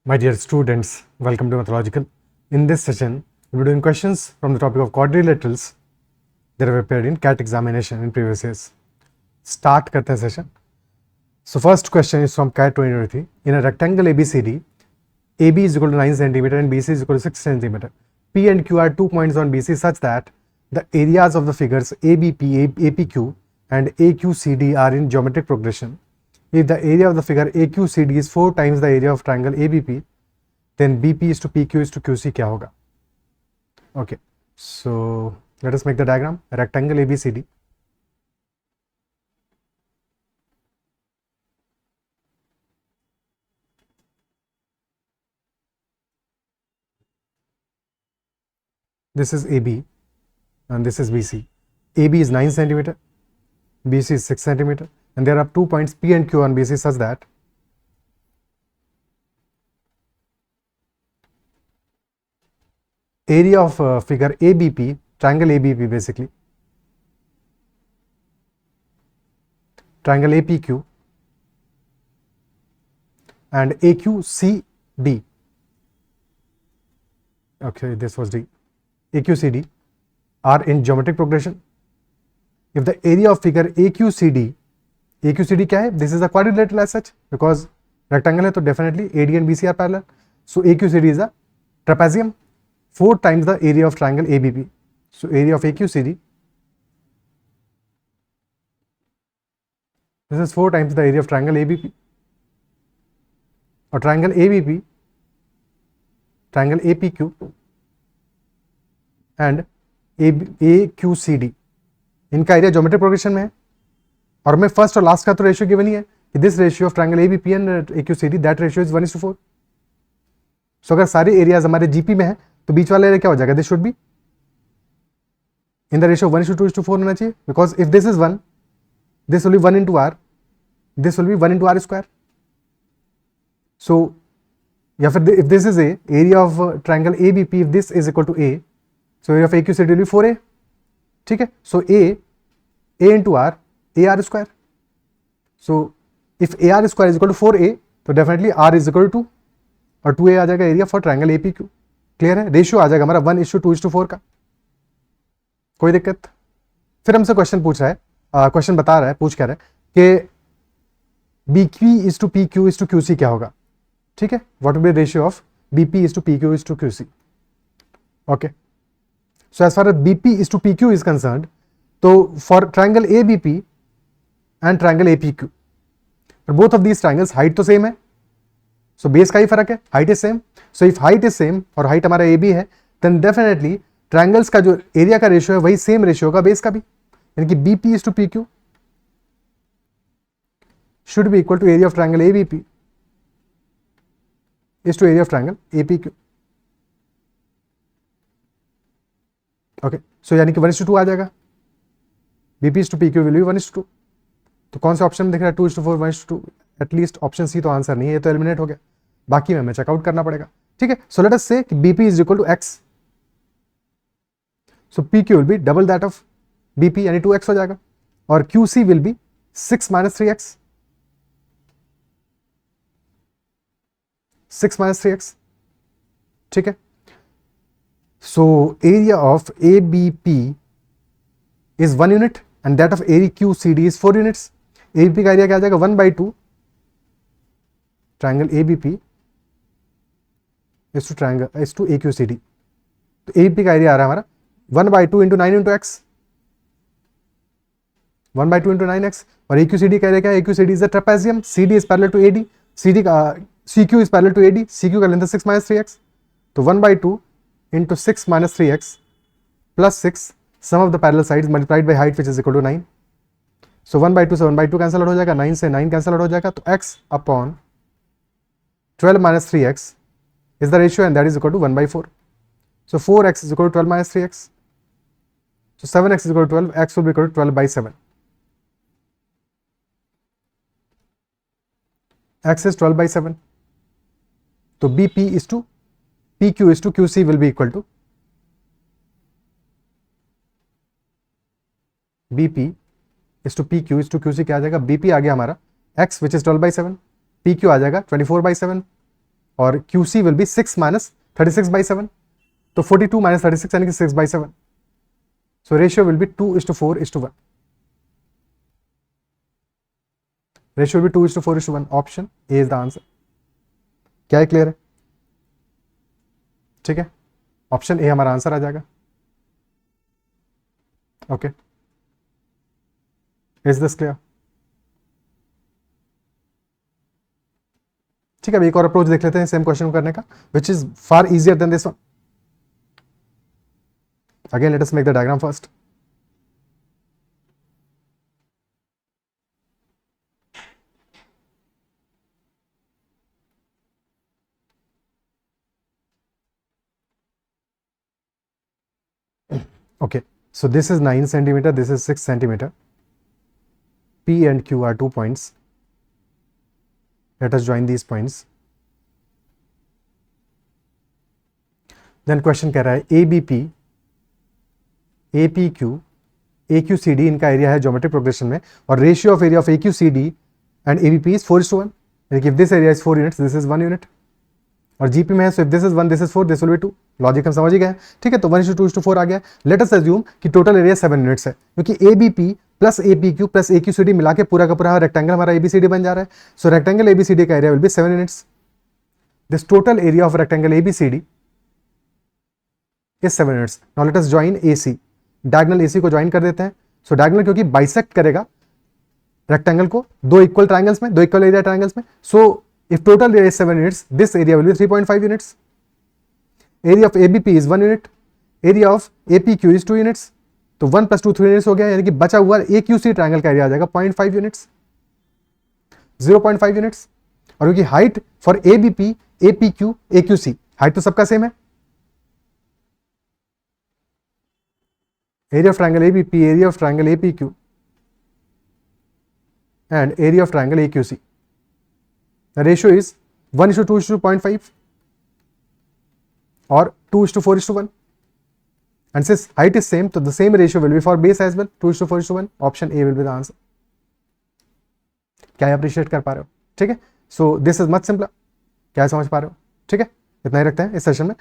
My dear students, welcome to Mathological. In this session, we will be doing questions from the topic of quadrilaterals that have appeared in CAT examination in previous years. Start karte hain session. So first question is from CAT 2023. In a rectangle ABCD, AB is equal to 9 cm and BC is equal to 6 cm. P and Q are 2 points on BC such that the areas of the figures ABP, APQ and AQCD are in geometric progression. If the area of the figure AQCD is 4 times the area of triangle ABP, then BP is to PQ is to QC क्या होगा? Okay, so let us make the diagram. Rectangle ABCD. This is AB and this is BC. AB is 9 cm, BC is 6 cm, and there are 2 points P and Q on BC such that area of figure ABP, triangle ABP basically, triangle APQ and AQCD, okay, this was D, AQCD are in geometric progression. If the area of figure AQCD क्या है? This is a quadrilateral as such because rectangle है तो definitely AD and BC are parallel. So AQCD is a trapezium, 4 times the area of triangle ABP. So area of AQCD, this is 4 times the area of triangle ABP, or triangle ABP, triangle APQ and AQCD, इनका area geometric progression में है. और मैं first और last का तो ratio given ही है कि this ratio of triangle ABP and AQCD that ratio is 1:4. सो अगर सारे एरियाज हमारे जीपी में है तो बीच वाला एरिया क्या हो जाएगा? This should be in the ratio 1:2:4 होना चाहिए because if this is 1, this will be 1 into r, this will be 1 into r square. So या फिर if this is a area of triangle ABP, if this is equal to a, so area of AQCD will be 4a. ठीक है, so a into r, AR square. So if AR square is equal to 4a तो definitely R is equal to 2 और 2a आ जाएगा area for triangle APQ. Clear है? Ratio आ जाएगा हमारा 1:2:4 का. कोई दिक्कत? फिर हमसे क्वेश्चन पूछ रहा है, क्वेश्चन बता रहा है, पूछ कह रहा है कि BQ is to PQ is to QC क्या होगा? ठीक है, what will be ratio of BP is to PQ is to QC. Okay, so as far as BP is to PQ is concerned, तो for triangle ABP and triangle APQ, both of these triangles height तो same है, so base का ही फर्क है, height is same. So if height is same और height हमारा AB है, देन डेफिनेटली ट्रायंगल्स का जो एरिया का रेशियो है वही सेम रेशियो होगा बेस का भी, यानी कि BP is to PQ should be equal to area of triangle ABP is to area of triangle APQ. Okay, so यानी कि 1:2 आ जाएगा. BP is to PQ will बी 1:2. तो कौन से ऑप्शन में दिख रहा है? 2:4, 1:2. एटलीस्ट ऑप्शन सी तो आंसर नहीं है, ये तो एलिमिनेट हो गया. बाकी में हमें चेकआउट करना पड़ेगा. ठीक है, सो लेट अस से कि BP is equal to x, so PQ will be double that of BP यानी 2x हो जाएगा, और QC will be 6 - 3x, 6 - 3x. ठीक है, so area of ABP is 1 unit and that of AQCD is 4 units. ABP का area क्या आ जाएगा? 1/2 triangle ABP is to AQCD. तो ABP का एरिया आ रहा है हमारा 1/2 into 9 into x, 1/2 into 9x. और AQCD का एरिया क्या है? AQCD is a trapezium, CD is parallel to AD, CQ is parallel to AD, CQ का लेंथ है 6 - 3x. तो 1/2 into 6 - 3x plus 6 sum of the parallel sides multiplied by height which is equal to 9. So 1/2 से 1/2 cancel out हो जाएगा, 9 से 9 cancel out हो जाएगा, तो x upon 12 - 3x is the ratio and that is equal to 1/4. So 4x is equal to 12 - 3x. So 7x is equal to 12, x will be equal to 12/7. x is 12/7. तो BP is to PQ is to QC will be equal to BP is to PQ is to QC क्या आ जाएगा? BP आ गया हमारा x which is 12/7, PQ आ जाएगा 24/7, और QC will be 6 minus 36/7, तो 42 minus 36 यानी कि 6/7, so ratio will be 2:4:1, ratio will be 2:4:1, option A is the answer. क्या है, क्लियर है? ठीक है, ऑप्शन ए हमारा आंसर आ जाएगा। Okay, is this clear? ठीक है, अब एक और अप्रोच देख लेते हैं सेम क्वेश्चन को करने का, which is far easier than this one. Again let us make the diagram first. Okay, so this is 9 centimeter, this is 6 centimeter. P and Q are 2 points. Let us join these points. Then question कह रहा है ABP, APQ, AQCD इनका area है geometric progression में, और ratio of area of AQCD and ABP is 4:1, यानी कि if this area is 4 units, this is 1 unit, और GP में है, so if this is 1, this is 4, this will be 2। Logic हम समझ ही गए, ठीक है, तो 1:2:4 आ गया। लेट अस अज्यूम कि टोटल एरिया 7 यूनिट्स है, क्योंकि ABP plus APQ plus AQCD मिला के पूरा का पूरा रेक्टेंगल हमारा ABCD बन जा रहा है। सो रेक्टेंगल ABCD का area will B 7 units. This total area of rectangle ABCD is 7 units. Now let us join AC, diagonal AC को ज्वाइन कर देते हैं। सो डायगोनल क्योंकि बाइसेक्ट करेगा रेक्टेंगल को दो इक्वल ट्रायंगल्स में, दो इक्वल एरिया ट्रायंगल्स में, सो if total area is 7 units, this area will be 3.5 units. Area of ABP is 1 unit. Area of APQ is 2 units. तो 1 + 2 3 units हो गया, यानी कि बचा हुआ AQC ट्रायंगल का एरिया आ जाएगा 0.5 units, 0.5 units। और क्योंकि height for ABP, APQ, AQC, height तो सबका सेम है। Area of triangle ABP, area of triangle APQ and area of triangle AQC, the ratio is 1:2:0.5 or 2:4:1, and since height is same, so the same ratio will be for base as well, 2:4:1, option A will be the answer। क्या appreciate कर पा रहे हो? ठीक है, so this is much simpler. क्या समझ पा रहे हो? ठीक है, इतना ही रखते हैं इस सेशन में।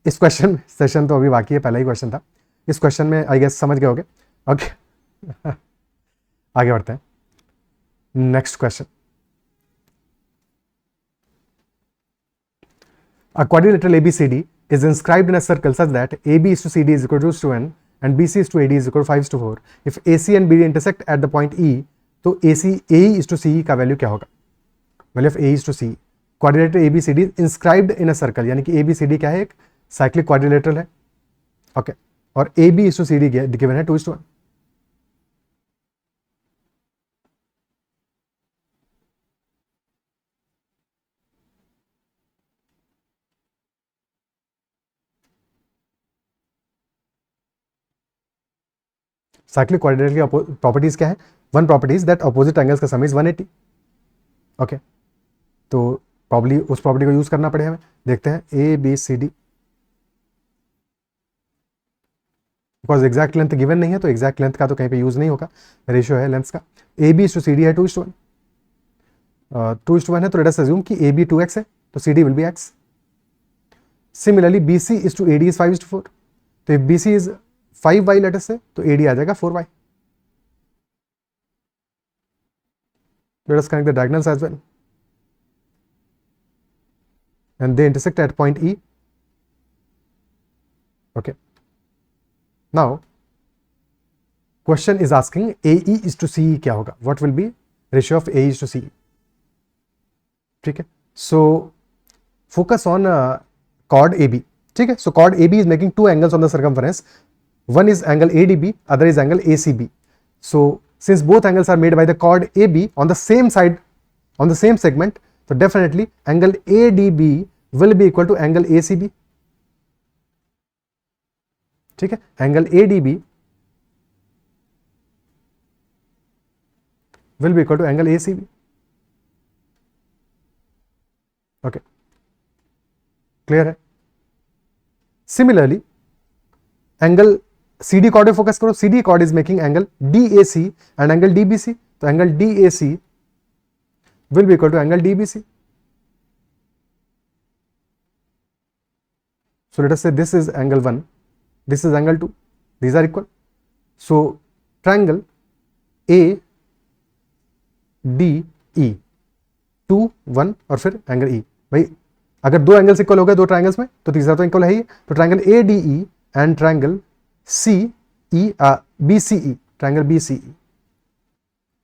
इस क्वेश्चन सेशन तो अभी बाकी है, पहला ही क्वेश्चन था। इस क्वेश्चन में आई गेस समझ गए होगे। ओके आगे बढ़ते हैं, next question. A quadrilateral ABCD is inscribed in a circle such that AB is to CD is equal to 2n and BC is to AD is equal to 5:4. If AC and BD intersect at the point E, तो AE is to CE का value क्या होगा? Value of A is to CE। Quadrilateral ABCD inscribed in a circle, यानी कि ABCD क्या है? एक cyclic quadrilateral है। ओके, और AB is to CD given है 2:1। साइक्लिक क्वाड्रिलेटरल की प्रॉपर्टीज क्या है? One properties that opposite angles का सम इज 180। ओके, तो प्रॉब्ली उस प्रॉपर्टी को यूज करना पड़ेगा हमें। देखते हैं ABCD, because exact length given नहीं है, तो एग्जैक्ट लेंथ का तो कहीं पे यूज नहीं होगा, रेशियो है लेंथ का। AB is to CD है 2:1, 2:1 है, तो लेट अस अज्यूम कि AB 2x है, तो CD will be x। Similarly BC is to AD is 5:4, तो if BC is 5y late us से, तो AD आ जाएगा 4y। Let us connect the diagonals as well, and they intersect at point E। Okay, now question is asking AE is to CE क्या होगा? What will be ratio of AE is to CE? ठीक है, so focus on chord AB। ठीक है, so chord AB is making two angles on the circumference, one is angle ADB, other is angle ACB। so since both angles are made by the chord AB on the same side, on the same segment, so definitely angle ADB will be equal to angle ACB। ठीक है, angle ADB will be equal to angle ACB। okay, clear है? Similarly angle CD chord पे focus करो, CD chord is making angle DAC and angle DBC, तो angle DAC will be equal to angle DBC। So let us say this is angle 1, this is angle 2, these are equal. So triangle A D E 2 1 और फिर angle E, भाई अगर दो angles equal हो गए दो triangles में तो तीसरा तो इक्वल है ही। तो triangle A D E and triangle C E B C E, triangle B C E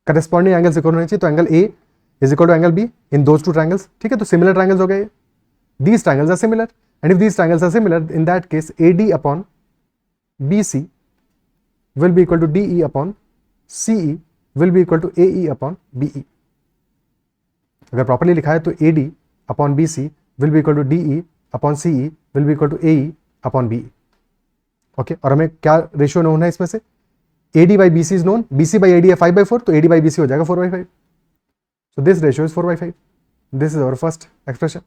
corresponding angles equal होने चाहिए। तो angle A is equal to angle B in those two triangles, ठीक है। तो सिमिलर ट्राइंगल्स हो गए, these triangles are similar and if these triangles are similar in that case A D upon B C will be equal to DE upon CE will be equal to AE upon BE। अगर properly लिखा है तो AD upon BC will be equal to DE upon CE will be equal to AE upon BE। Okay, और हमें क्या ratio known है इसमें से, AD by BC is known, BC by AD है 5/4, तो AD by BC हो जाएगा 4/5। so this ratio is 4/5। this is our first expression,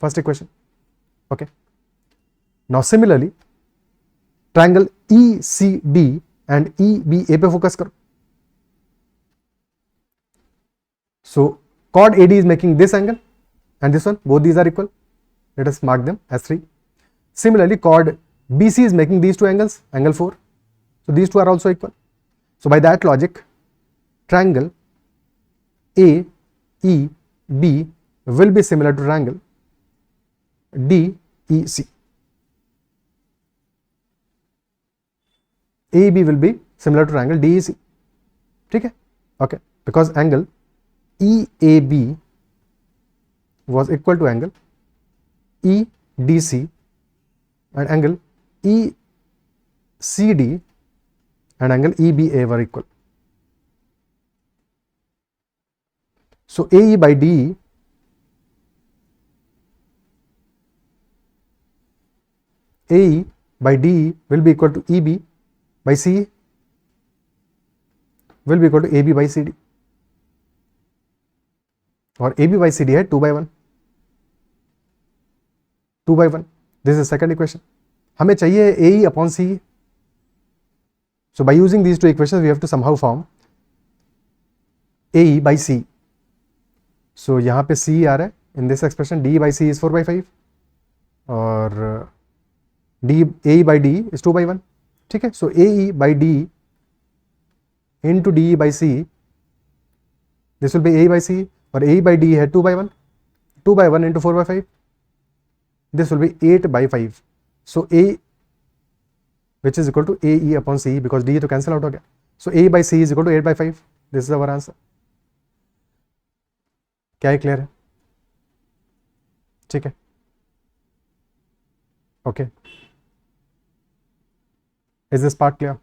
first equation। okay, now similarly triangle ECD and EBA पे focus करो। सो chord AD is making this angle and this one, both these are equal, let us mark them as 3। similarly chord BC is making these two angles, angle 4, so these two are also equal। so by that logic triangle AEB will be similar to triangle DEC। AEB will be similar to triangle DEC, ठीक है। okay, because angle EAB was equal to angle EDC and angle ECD and angle EBA were equal। so AE by DE by DE will be equal to EB by CE will be equal to AB by CD, और AB by CD है 2/1, 2/1। this is second equation। हमें चाहिए AE upon CE। so by using these two equations we have to somehow form AE by CE। so यहाँ पे CE आ रहा है in this expression, DE by CE is 4/5 और AE by DE is 2/1, ठीक है। सो AE by DE into DE by CE, this will be AE by CE, और AE by DE है 2/1, 2/1 into 4/5, this will be 8/5। so A which is equal to AE upon CE because DE तो cancel out हो गया। so AE by CE is equal to 8/5। this is our answer। क्या है, clear है, ठीक है। Okay, is this part clear?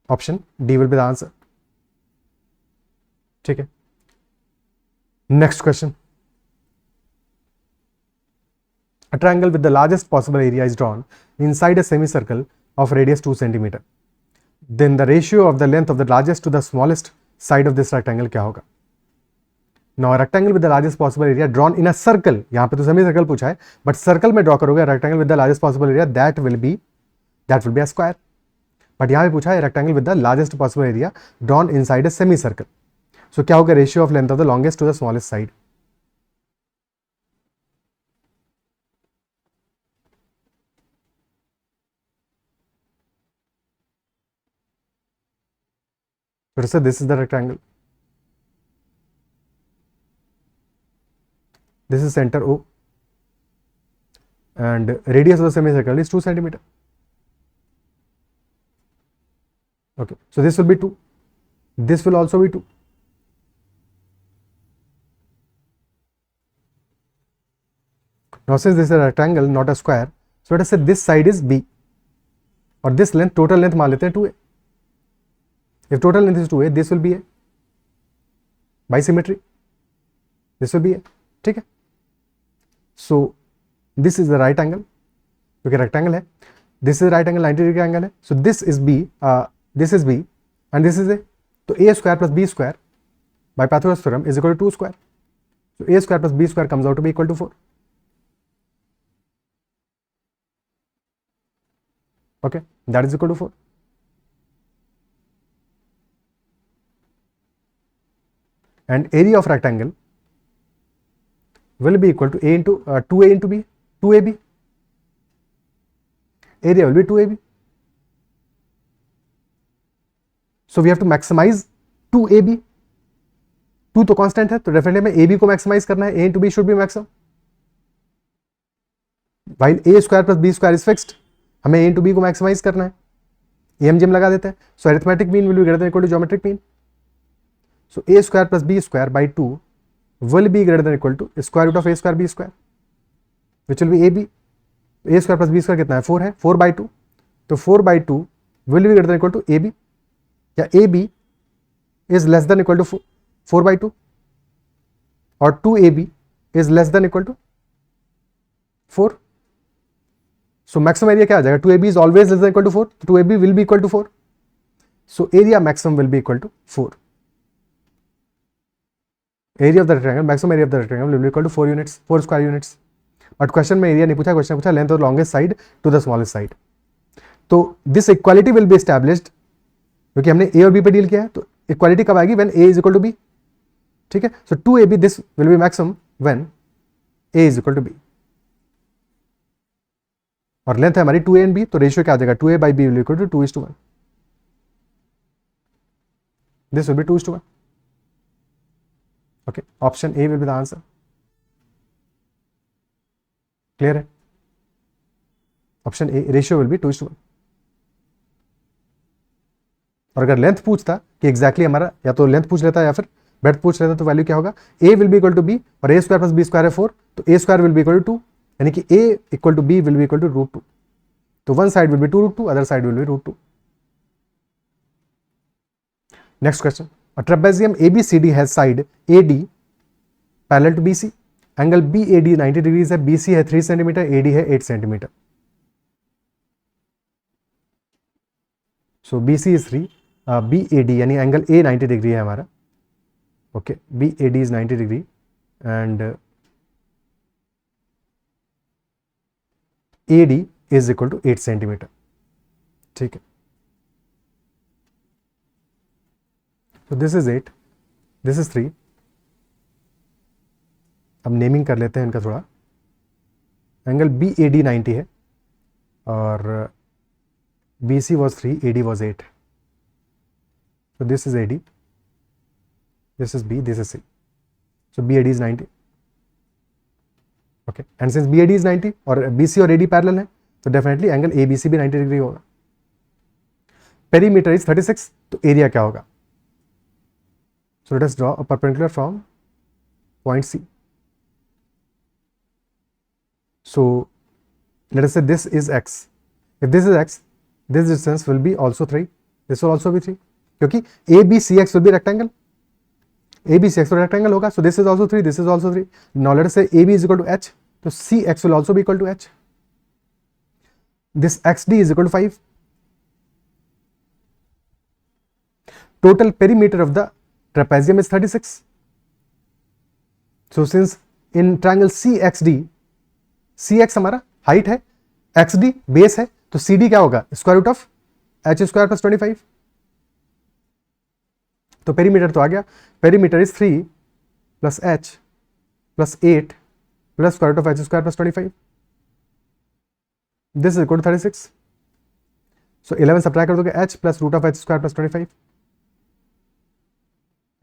option D will be the answer, ठीक है। next question, a triangle with the largest possible area is drawn inside a semicircle of radius 2 cm, then the ratio of the length of the largest to the smallest side of this rectangle क्या होगा। Now a rectangle with the largest possible area drawn in a circle, यहाँ पे तो semi circle पूछा है, but circle में draw करोगे rectangle with the largest possible area that will be a square. But यहाँ पे पूछा है rectangle with the largest possible area drawn inside a semi circle. So क्या होगा, ratio of length of the longest to the smallest side. so this is the rectangle, this is center O and radius of the semicircle is 2 cm। okay, so this will be 2, this will also be 2। now since this is a rectangle not a square, so let us say this side is B और this length, total length मान लेते हैं 2a। if total length is 2a, this will be a by symmetry, this will be a, ठीक है। so this is the right angle, क्योंकि rectangle है, this is right angle 90 degree angle है। so this is B, this is B and this is a, तो a square plus b square by Pythagoras theorem is equal to 2 square। so a square plus b square comes out to be equal to 4। okay, that is equal to 4। and area of rectangle will be equal to a into 2a into b, 2ab. Area will be 2ab. So we have to maximize 2ab. 2 तो constant है, तो definitely हमें ab को maximise करना है. a into b should be maximum. While a square plus b square is fixed, हमें a into b को maximise करना है. AMGM लगा देते हैं. So arithmetic mean will be greater than equal to geometric mean. So a square plus b square by 2 will be greater than equal to square root of a square b square, which will be ab. a square plus b square कितना है? 4 है. 4 by 2, तो 4 by 2 will be greater than equal to ab, या ab is less than equal to 4 by 2, और 2ab is less than equal to 4. So maximum area क्या आ जाएगा? 2ab is always less than equal to 4, तो 2ab will be equal to 4. So area maximum will be equal to 4. Area of the rectangle, maximum area of the rectangle will be equal to 4 units, 4 square units. But question में area नहीं पूछा, question पूछा length of the longest side to the smallest side. तो this equality will be established, क्योंकि हमने a और b पे deal किया है, तो equality कब आएगी? When a is equal to b. ठीक है, so 2ab this will be maximum when a is equal to b. और लेंथ है हमारी 2a and b, तो रेशियो क्या आ जाएगा? 2a by b will be equal to 2:1. This will be 2:1. Okay, option A will be the answer. Clear है? Option A, ratio will be 2:1. और अगर लेंथ पूछता कि एग्जैक्टली हमारा, या तो लेंथ पूछ लेता या फिर ब्रेड्थ पूछ लेता, तो वैल्यू क्या होगा? A will be equal to B, और a square plus b square है 4, तो a square will be equal to 2, यानी कि a equal to b will be equal to √2. तो one side will be 2√2, other side will be √2. Next question. A trapezium ABCD has side AD parallel to BC. Angle BAD 90 degrees है, BC है 3 cm, AD है 8 cm. So BC is 3, BAD यानी angle A 90 degree है हमारा. Okay, BAD is 90 degree and AD is equal to 8 cm. ठीक है. So this is 8, this is 3. अब naming कर लेते हैं इनका थोड़ा. एंगल BAD 90 है और BC was 3, AD was 8. So this is AD, this is B, this is C. So BAD is 90. Okay, and since BAD is 90 और BC और AD पैरेलल है, तो डेफिनेटली एंगल ABC भी 90 डिग्री होगा. Perimeter is 36, तो area क्या होगा? So let us draw a perpendicular from point C. So let us say this is x. If this is x, this distance will be also 3. This will also be 3. क्योंकि ABCX will be rectangle. ABCX will rectangle होगा. So this is also 3. This is also 3. Now let us say AB is equal to H. So CX will also be equal to H. This XD is equal to 5. Total perimeter of the trapezium is 36. So since in triangle CXD, CX हमारा height है, XD base है, तो CD क्या होगा? Square root of H square plus 25. तो perimeter तो आ गया. Perimeter is 3 plus H plus 8 plus square root of H square plus 25. This is equal to 36. So 11 subtract कर दोगे, H plus root of H square plus 25.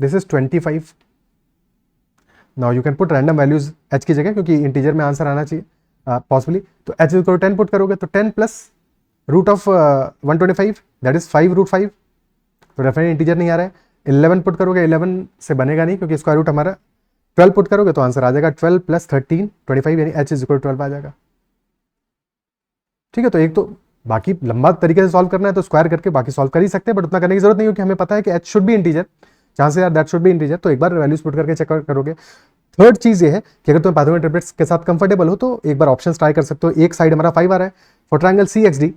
This is 25. Now you can put random values H की जगह, क्योंकि integer में answer आना चाहिए possibly. तो H is equal to 10 put करोगे, तो 10 plus root of 125 that is 5√5. तो डेफिनेटली इंटीजर नहीं आ रहा है. 11 पुट करोगे, 11 से बनेगा नहीं, क्योंकि स्क्वायर रूट हमारा 12 पुट करोगे तो आंसर आ जाएगा 12 प्लस 13 25, यानी H इज इक्वल टू 12 आ जाएगा. ठीक है, तो एक तो बाकी लंबा तरीके से सॉल्व करना है तो स्क्वायर करके बाकी सॉल्व कर ही सकते हैं, बट उतना करने की जरूरत नहीं, क्योंकि हमें पता है कि H शुड बी इंटीजर, जहां से यार दैट शुड बी इंटीजर. तो एक बार वैल्यूज पुट करके चेक करोगे. थर्ड चीज ये है कि अगर तुम पाइथागोरस ट्रिपलेट्स के साथ कंफर्टेबल हो तो एक बार ऑप्शंस ट्राई कर सकते हो. एक साइड हमारा 5 आ रहा है फॉर ट्रायंगल CXD,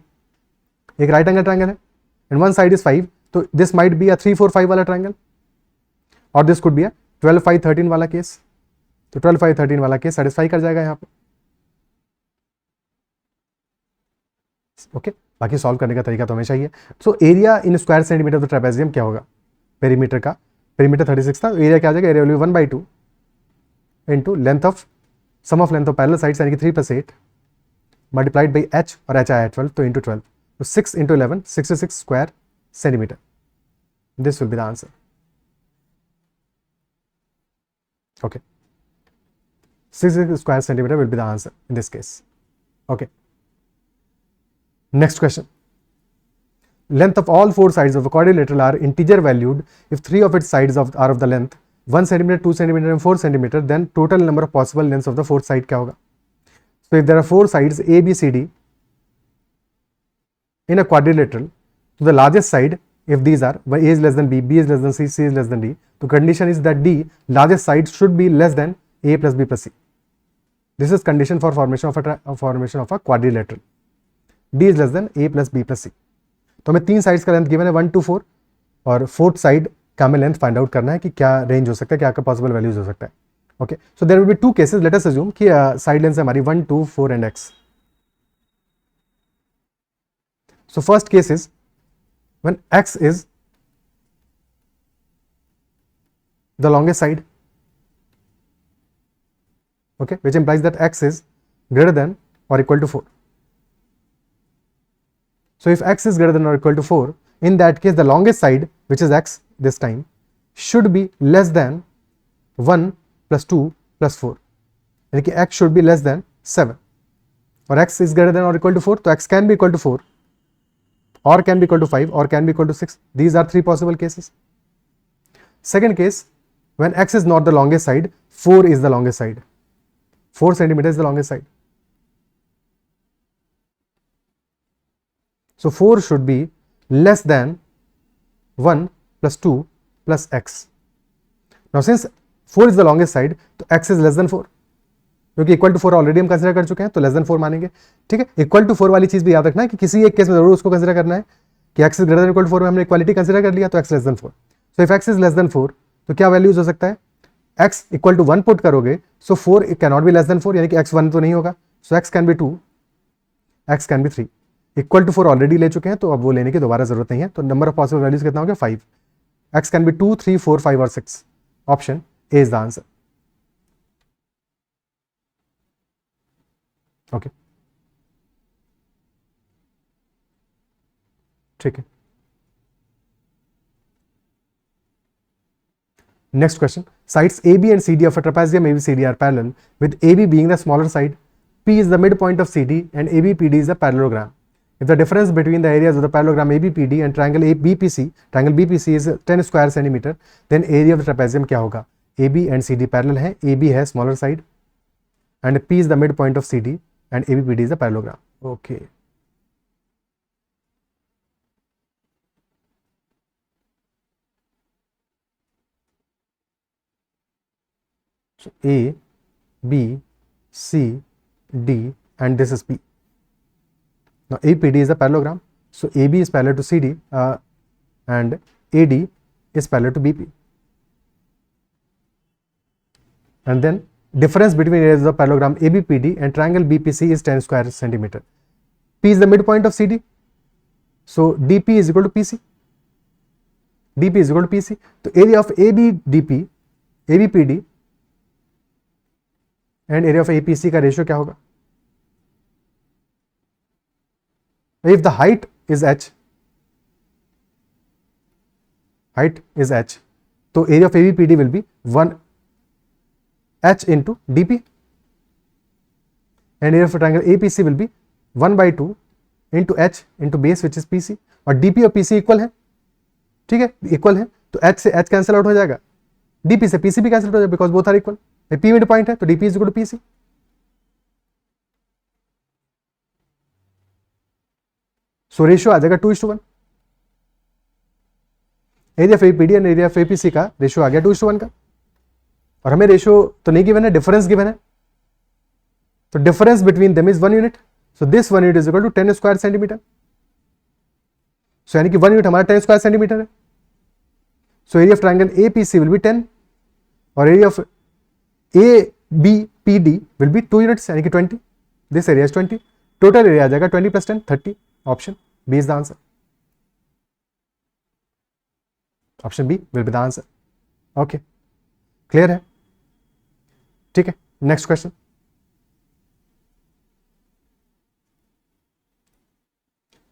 एक राइट एंगल ट्रायंगल है एंड वन साइड इज 5, तो दिस माइट बी अ 3 4 5 वाला ट्रायंगल, और दिस कुड बी अ 12 5 13 वाला केस. तो 12 5 13 वाला केस सेटिस्फाई कर जाएगा यहाँ पे. ओके, बाकी सॉल्व करने का तरीका तो हमेशा ही है. So area in square centimetre of the trapezium क्या होगा? पेरीमीटर का, पेरीमीटर 36 था, तो एरिया क्या आ जाएगा? Area will be 1/2 into length of sum of length of parallel sides यानी कि 3 + 8 मल्टीप्लाइड बाई एच, और एच आया 12 तो इंटू 12, तो 6 × 11 66 square centimetre. This will be the answer. Okay, 66 square centimeter will be the answer in this case. Okay. Next question. Length of all 4 sides of a quadrilateral are integer valued if 3 of its sides are of the length 1 centimeter, 2 centimeter and 4 centimeter, then total number of possible lengths of the fourth side क्या होगा? So if there are 4 sides A, B, C, D in a quadrilateral, so the largest side, if these are A is less than B, B is less than C, C is less than D, the condition is that D largest side should be less than A plus B plus C. This is condition for formation of a quadrilateral. D is less than A plus B plus C. तो हमें 3 sides का length given है 1 to 4 और fourth side का हमें length find out करना है कि क्या रेंज हो सकता है, क्या का पॉसिबल वैल्यूज हो सकता है. Okay, so there will be 2 cases. Let us assume कि साइड लेंथ है हमारी 1, 2, 4 and x. So first case is when x is the longest side, okay, which implies that x is greater than or equal to 4. So if x is greater than or equal to 4, in that case the longest side, which is x this time, should be less than 1 plus 2 plus 4, यानी कि x should be less than 7, और x is greater than or equal to 4, तो x can be equal to 4 or can be equal to 5 or can be equal to 6. These are 3 possible cases. Second case, when x is not the longest side, 4 is the longest side. 4 centimeter is the longest side. So 4 should be less than 1 plus 2 plus x. Now since 4 is the longest side, तो x is less than 4, क्योंकि equal to 4 already हम consider कर चुके हैं, तो less than 4 मानेंगे. ठीक है, इक्वल टू 4 वाली चीज भी याद रखना है कि किसी एक केस में जरूर उसको कंसिडर करना है कि x is greater than equal to 4 में हमने इक्वालिटी कंसिडर कर लिया, तो x less than 4. So if x is less than 4, तो क्या वैल्यूज हो सकता है? x इक्वल टू 1 पुट करोगे, so 4 can not be less than 4, यानी कि x 1 तो नहीं होगा, so x can be 2, x can be 3. Equal to 4 already ले चुके हैं, तो अब वो लेने की दोबारा जरूरत नहीं है. तो नंबर ऑफ पॉसिबल वैल्यूज कितना हो गया? 5. x कैन बी 2, 3, 4, 5 और 6. Option A is the answer. Okay, ठीक है. Next question. Sides AB and CD of a trapezium ABCD are parallel, with AB being the smaller side, P is the midpoint of CD, and ABPD is the parallelogram. If the difference between the areas of the parallelogram ABPD and triangle BPC is 10 square centimeter, then area of the trapezium क्या होगा? AB and CD parallel है, AB है smaller side, and P is the midpoint of CD, and ABPD is the parallelogram. Okay. So A, B, C, D, and this is P. Now APD is the parallelogram. So AB is parallel to CD, and AD is parallel to BP. And then difference between areas of the parallelogram ABPD and triangle BPC is 10 square centimeter. P is the midpoint of CD, so DP is equal to PC. DP is equal to PC. So area of ABDP, ABPD and area of APC का ratio क्या होगा? If the height is h, तो area of ABPD will be 1 h into DP, and area of triangle APC will be 1/2 into h into base which is PC, और DP और PC equal है. ठीक है, equal है, तो h से h cancel out हो जाएगा, DP से PC भी कैंसिल हो जाएगा, because both are equal. P mid point है, तो DP is equal to PC. So ratio आ जाएगा 2:1. Area of APD and area of APC का रेशियो आ गया 2:1 का. और हमें रेशियो तो नहीं गिवन है, डिफरेंस गिवन है, तो difference between them is 1 unit. So this 1 unit is equal to 10 square centimetre. So यानी कि 1 यूनिट हमारा 10 स्क्वायर सेंटीमीटर है. So area of triangle APC will be 10 और area of ABPD will be 2 units यानी कि 20. This area is 20. Total area आ जाएगा 20 + 10 30. Option B is the answer. Option B will be the answer. Okay, clear है? ठीक है. Next question.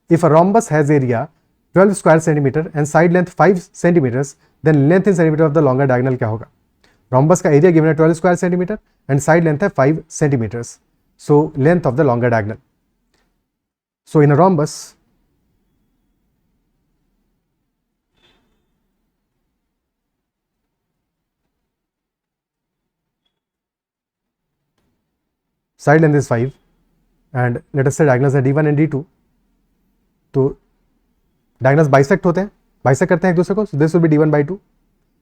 If a rhombus has area 12 square centimeter and side length 5 centimeters, then length in centimeter of the longer diagonal क्या होगा? rhombus का area given है 12 square centimeter and side length है 5 centimeters. So length of the longer diagonal. So in a rhombus, side length is 5 and let us say diagonals are d1 and d2. तो diagonals bisect होते हैं, bisect करते हैं एक दूसरे को. So this will be d1 by 2,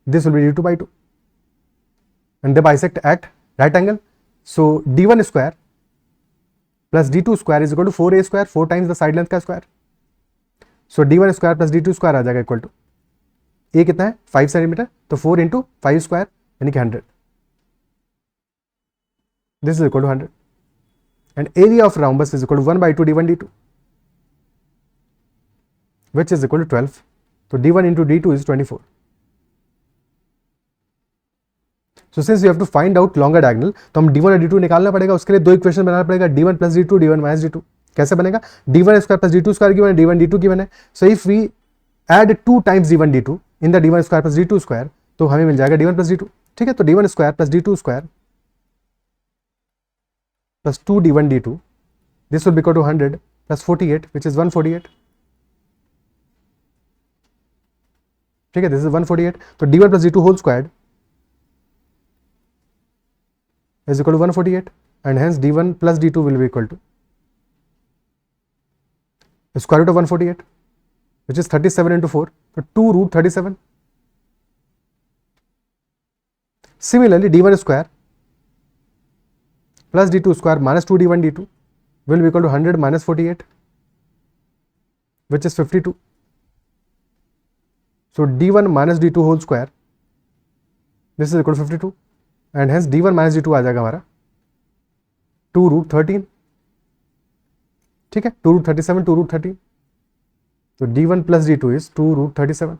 this will be d2 by 2, and they bisect at right angle. So d1 square plus d2 square is equal to 4a square, 4 times the side length का square. So d1 square plus d2 square आ जाएगा equal to a कितना है 5 centimetre, तो 4 into 5 square यानी कि 100. This is equal to 100 and area of rhombus is equal to 1 by 2 d1 d2 which is equal to 12. So d1 into d2 is 24. So since you have to find out longer diagonal, तो हम d1 और d2 निकालना पड़ेगा. उसके लिए दो equation बनाना पड़ेगा, d1 plus d2, d1 minus d2. कैसे बनेगा? d1 square plus d2 square given है, d1 d2 गिवन है. So if we add 2 times d1 d2 in the d1 square plus d2 square, तो हमें मिल जाएगा d1 प्लस d2. ठीक है, तो d1 square plus d2 square plus 2 d1 d2, this will be equal to 100 plus 48 which is 148. ठीक है, this is 148. तो d1 प्लस d2 whole squared is equal to 148 and hence d1 plus d2 will be equal to the square root of 148 which is 37 into 4, so 2 root 37. Similarly d1 square plus d2 square minus 2 d1 d2 will be equal to 100 minus 48 which is 52. So d1 minus d2 whole square, this is equal to 52 and hence d1 minus d2 आ जाएगा हमारा 2 root 13. ठीक है, 2 root 37, 2 root 13. तो d1 plus d2 is 2 root 37.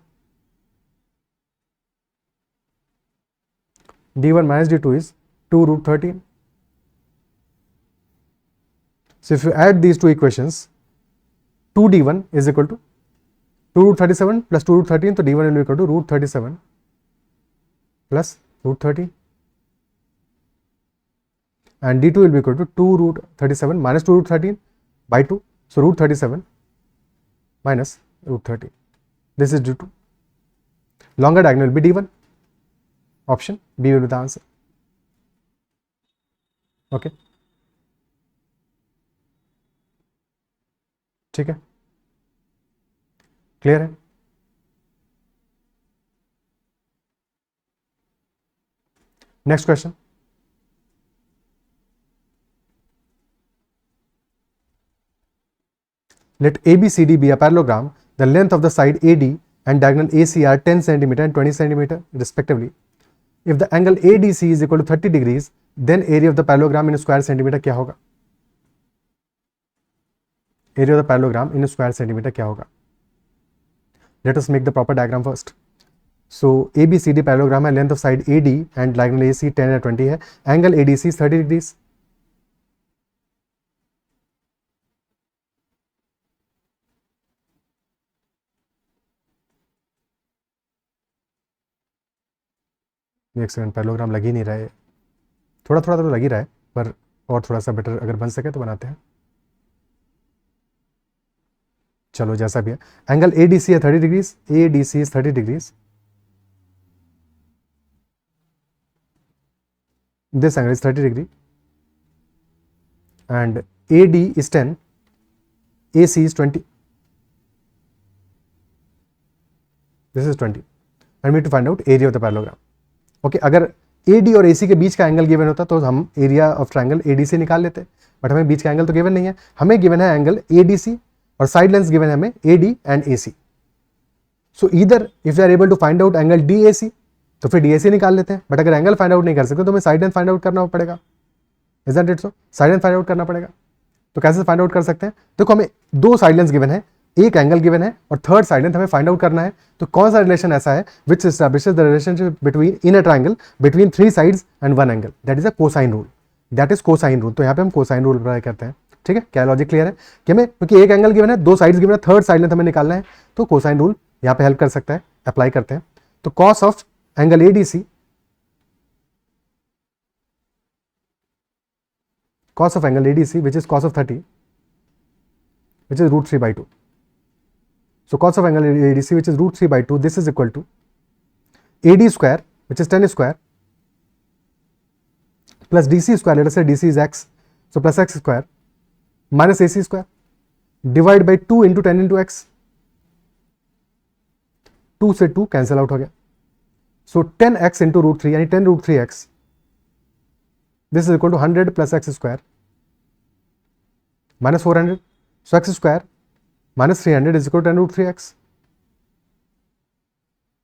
d1 minus d2 is 2 root 13. So if you add these two equations, 2d1 is equal to 2 root 37 plus 2 root 13, तो d1 will be equal to root 37 plus root 13. And d2 will be equal to 2 root 37 minus 2 root 13 by 2. So root 37 minus root 13. This is d2. Longer diagonal will be d1. Option B will be the answer. Okay. ठीक है, clear है. Next question. Let ABCD be a parallelogram. The length of the side AD and diagonal AC are 10 cm and 20 cm respectively. If the angle ADC is equal to 30 degrees, then area of the parallelogram in square centimeter क्या होगा? Area of the parallelogram in square centimeter क्या होगा? Let us make the proper diagram first. So ABCD parallelogram है, length of side AD and diagonal AC 10 and 20 है, angle ADC is 30 degrees. एक second, parallelogram लग ही नहीं रहा है, थोड़ा थोड़ा तो लग ही रहा है, पर और थोड़ा सा बेटर अगर बन सके तो बनाते हैं. चलो जैसा भी है, एंगल ADC है 30 degrees, ADC is 30 degrees, this angle is 30 degree and AD is 10, AC is 20, this is 20 and we to find out area of the parallelogram. Okay, अगर AD और AC के बीच का एंगल गिवन होता तो हम area of triangle ADC निकाल लेते, but हमें बीच का एंगल तो गिवन नहीं है, हमें गिवन है एंगल ADC और साइड लेंस गिवन है हमें AD and AC. So either if you are able to find out angle DAC तो फिर DAC निकाल लेते हैं, बट अगर एंगल फाइंड आउट नहीं कर सकते तो हमें साइड लेंस फाइंड आउट करना पड़ेगा. Isn't it so? Side lens find out करना पड़ेगा. तो कैसे फाइंड आउट कर सकते हैं? देखो हमें दो साइड लेंस गिवन है, एक एंगल गिवन है और थर्ड साइड लेंथ हमें फाइंड आउट करना है. तो कौन सा रिलेशन ऐसा है which establishes the relationship between in a triangle between 3 sides and 1 angle? That is a cosine rule. That is cosine rule. तो यहाँ पे हम कोसाइन रूल अप्लाई करते हैं. ठीक है, क्या लॉजिक क्लियर है कि हमें, क्योंकि एक एंगल गिवन है, दो साइड्स गिवन है, थर्ड साइड लेंथ हमें निकालना है, तो कोसाइन रूल यहाँ पे हेल्प कर सकता है, अप्लाई करते हैं। तो cos of angle ADC, cos of angle ADC, which is cos of 30, which is root 3 by 2. So cos of angle ADC, which is root 3 by 2, this is equal to AD square, which is 10 square, plus DC square, let us say DC is x, so plus x square, minus AC square, divide by 2 into 10 into x. 2 से 2 cancel out हो गया, सो 10x into root 3 यानी 10 root 3x, this is equal to 100 plus X square minus 400, so X square minus 300 is equal to 10 root 3x,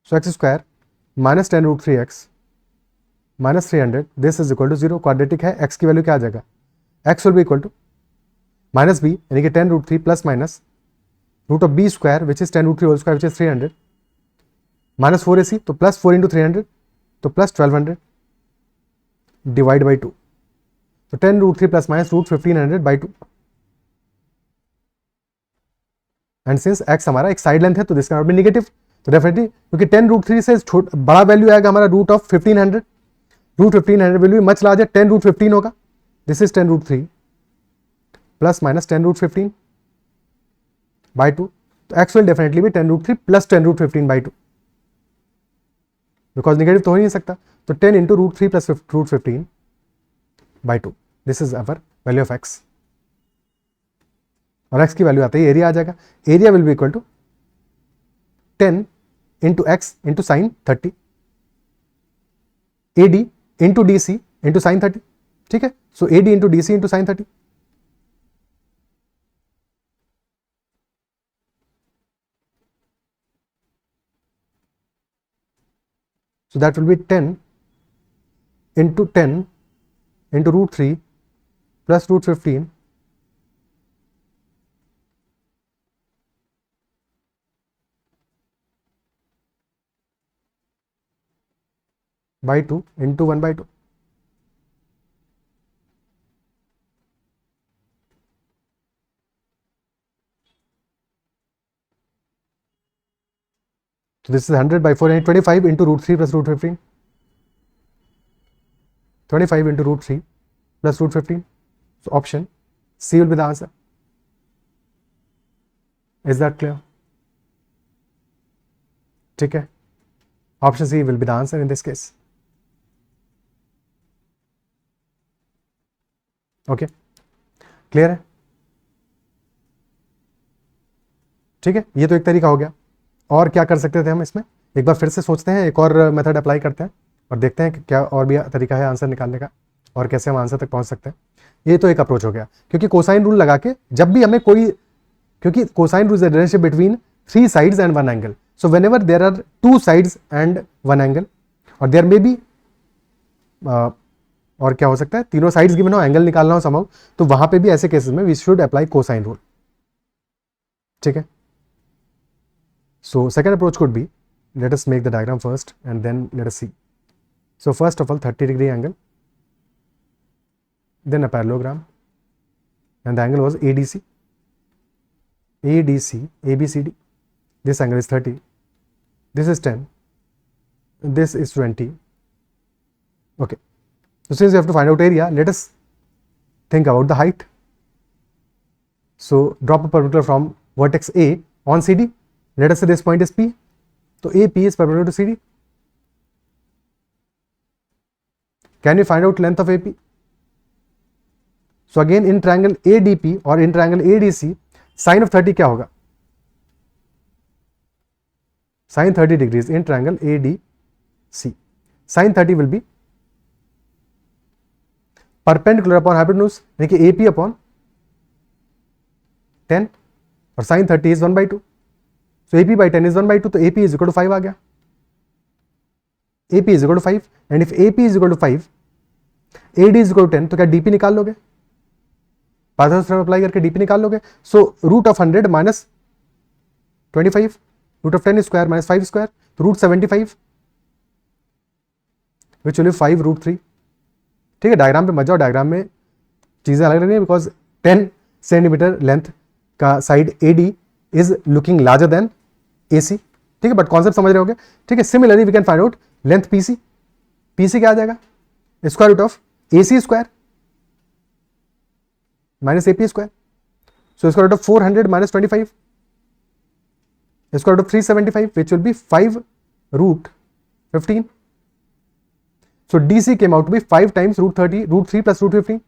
so X square minus 10 root 3x minus 300, this is equal to 0। Quadratic है, x की value क्या आ जाएगा, x will be equal to minus B यानी कि 10 root 3 plus minus root of B square which is 10 root 3 whole square which is 300 minus 4ac, तो plus 4 into 300 तो plus 1200 divide by 2, तो 10 root 3 plus minus root 1500 by 2, and since x हमारा एक side length है तो this can not be negative, तो definitely क्योंकि 10 root 3 से बड़ा वैल्यू आएगा हमारा root of 1500, root 1500 value much larger, 10 root 15 होगा, this is 10 root 3 plus minus 10 root 15 by 2, तो x विल डेफिनेटली भी 10 root 3 plus 10 root 15 by 2, because negative तो हो ही नहीं सकता, तो 10 into root 3 plus root 15 by 2, this is our value of x, और x की वैल्यू आते ही एरिया आ जाएगा, area will be equal to 10 into x into sine 30 AD into DC into sine 30, ठीक है, so AD into DC into sine 30, so that will be 10 into 10 into root 3 plus root 15 by 2 into 1 by 2. So this is 100 by 4 and 25 into root 3 plus root 15. 25 into root 3 plus root 15. So option C will be the answer. Is that clear? ठीक है, option C will be the answer in this case. Okay, clear है? ठीक है, ये तो एक तरीका हो गया। और क्या कर सकते थे हम इसमें, एक बार फिर से सोचते हैं, एक और मेथड अप्लाई करते हैं और देखते हैं कि क्या और भी तरीका है आंसर निकालने का और कैसे हम आंसर तक पहुंच सकते हैं। ये तो एक अप्रोच हो गया, क्योंकि कोसाइन रूल लगा के जब भी हमें कोई, क्योंकि cosine rule is the relationship between 3 sides and 1 angle, so whenever there are 2 sides and 1 angle, और देयर मे बी और क्या हो सकता है, तीनों साइड्स गिवन हो, एंगल निकालना हो समहाउ, तो वहां पे भी ऐसे केसेस में we should apply cosine rule. ठीक है, so second approach could be, let us make the diagram first and then let us see. So first of all 30-degree angle, then a parallelogram, and the angle was ADC, ABCD. This angle is 30, this is 10, this is 20. Okay, so since you have to find out area, let us think about the height. So drop a perpendicular from vertex A on CD. Let us say this point is P, so AP is perpendicular to CD. Can we find out length of AP? So again in triangle ADP or in triangle ADC, sin of 30 क्या होगा, sin 30 degrees in triangle ADC, sin 30 will be perpendicular upon hypotenuse, यानी कि AP upon 10, और sin 30 is 1 by 2. So AP by 10 is 1 by 2, तो AP is equal to 5 आ गया, AP is equal to 5, and if AP is equal to 5, AD is equal to 10, तो क्या DP निकाल लोगे, Pythagoras theorem apply करके DP निकाल लोगे। So root of 100 minus 25, root of 10 square minus 5 square, तो root 75 which will be 5 root 3। ठीक है, डायग्राम पे मत जाओ, डायग्राम में चीजें अलग लग रही है, बिकॉज 10 सेंटीमीटर लेंथ का side AD is looking larger than AC, ठीक है, बट कॉन्सेप्ट समझ रहे होगे, ठीक है। Similarly we can find out length PC, PC क्या आ जाएगा, square root of AC square minus AP square, so square root of 400 minus 25, square root of 375, which will be 5 root 15. So DC came out to be 5 times root 30, root 3 plus root 15.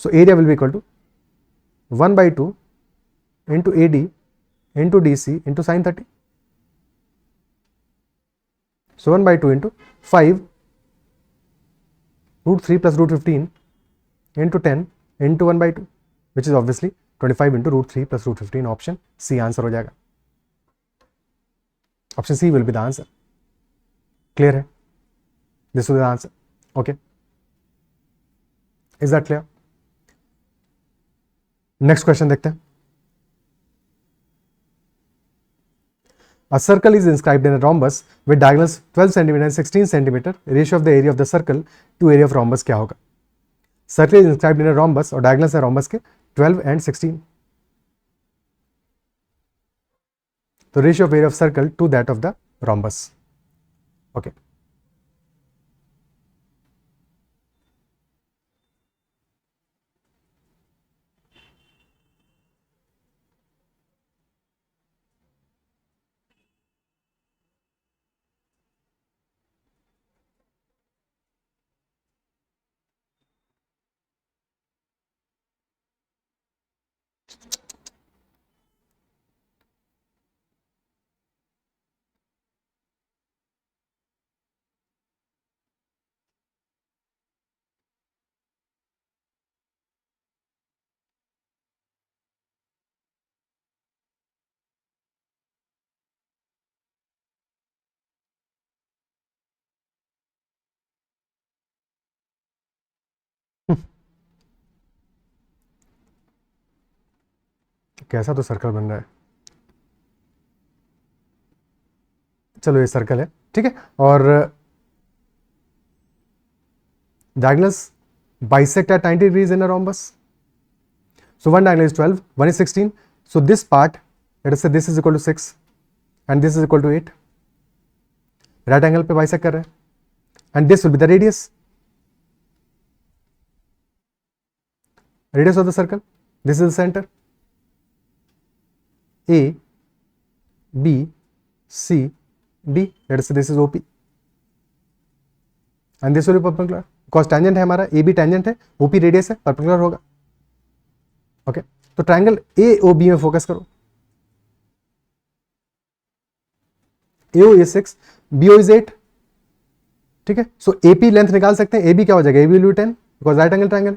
So area will be equal to 1 by 2 into AD into DC into sin 30. So 1 by 2 into 5 root 3 plus root 15 into 10 into 1 by 2, which is obviously 25 into root 3 plus root 15. Option C answer हो जाएगा. Option C will be the answer. Clear है? This will be the answer. Okay. Is that clear? Next question देखते हैं. A circle is inscribed in a rhombus with diagonals 12 cm and 16 cm. Ratio of the area of the circle to area of rhombus क्या होगा? Circle is inscribed in a rhombus और diagonals है rhombus के 12 and 16. तो ratio of area of circle to that of the rhombus. Okay, कैसा तो circle बन रहा है. चलो ये सर्कल है, ठीक है, और diagonals bisect at 90 degrees in a rhombus. So one diagonal is 12, one is 16. So this part, let us say this is equal to 6 and this is equal to 8. Right angle पे bisect कर रहे हैं, and this will be the radius. Radius of the circle. This is the center. A, B, C, D. Let us say this is OP. And this will be perpendicular. Because tangent है हमारा, AB tangent है, OP radius है, perpendicular होगा. Okay, तो triangle AOB में focus करो. AO is 6, BO is 8. ठीक है, सो AP लेंथ निकाल सकते हैं. AB क्या हो जाएगा, AB will be 10 because right angle triangle.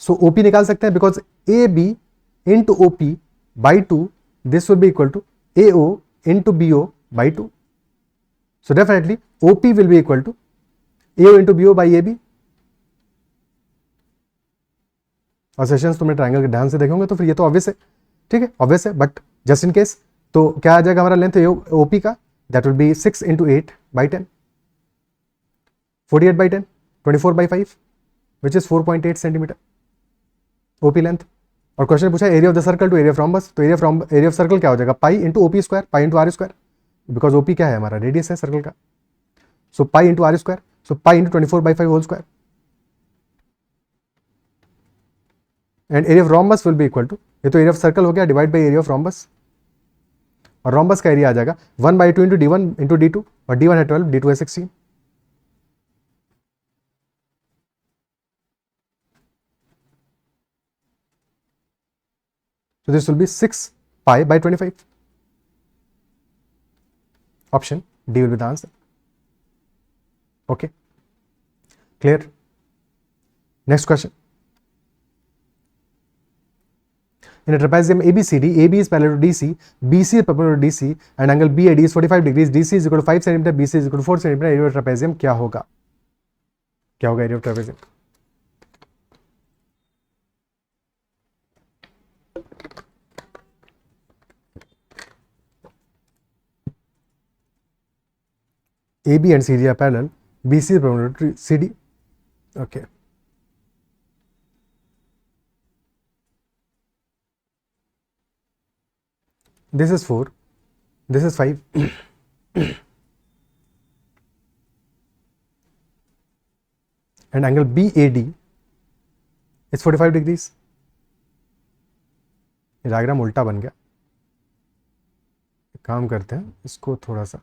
So OP निकाल सकते हैं because AB into OP by 2, this will be equal to AO into BO by 2. So definitely OP will be equal to AO into BO by AB. और sessions तुमने triangle के ध्यान से देखोगे तो फिर ये तो ऑब्वियस है, ठीक है, ऑब्वियस है, बट जस्ट इन केस तो क्या आ जाएगा हमारा लेंथ OP का, that will B 6 into 8 by 10, 48 by 10, 24 by 5, which is 4.8 centimetre OP length. और क्वेश्चन पूछा area of the circle to area of rhombus, तो एरिया ऑफ सर्कल क्या हो जाएगा, pi into OP square, pi into R square, because OP क्या है हमारा, radius है सर्कल का. So pi into R square, so pi into 24/5 whole square. And area of rhombus will be equal to, ये तो एरिया ऑफ सर्कल हो गया divide by area of rhombus, और रॉम्बस का एरिया आ जाएगा 1/2 इंटू D1 इंटू D2, और D1 है 12, D2 है 16. So this will be 6 pi by 25. Option D will be the answer. Okay, clear? Next question. In a trapezium ABCD, AB is parallel to DC, BC is perpendicular to DC, and angle BAD is 45 degrees. DC is equal to 5 cm, BC is equal to 4 cm. Area of trapezium क्या होगा? क्या होगा area of trapezium? AB and CD are parallel. BC is perpendicular to CD. Okay. this is 4, this is 5. And angle BAD is 45 degrees. ये diagram उल्टा बन गया. एक काम करते हैं, इसको थोड़ा सा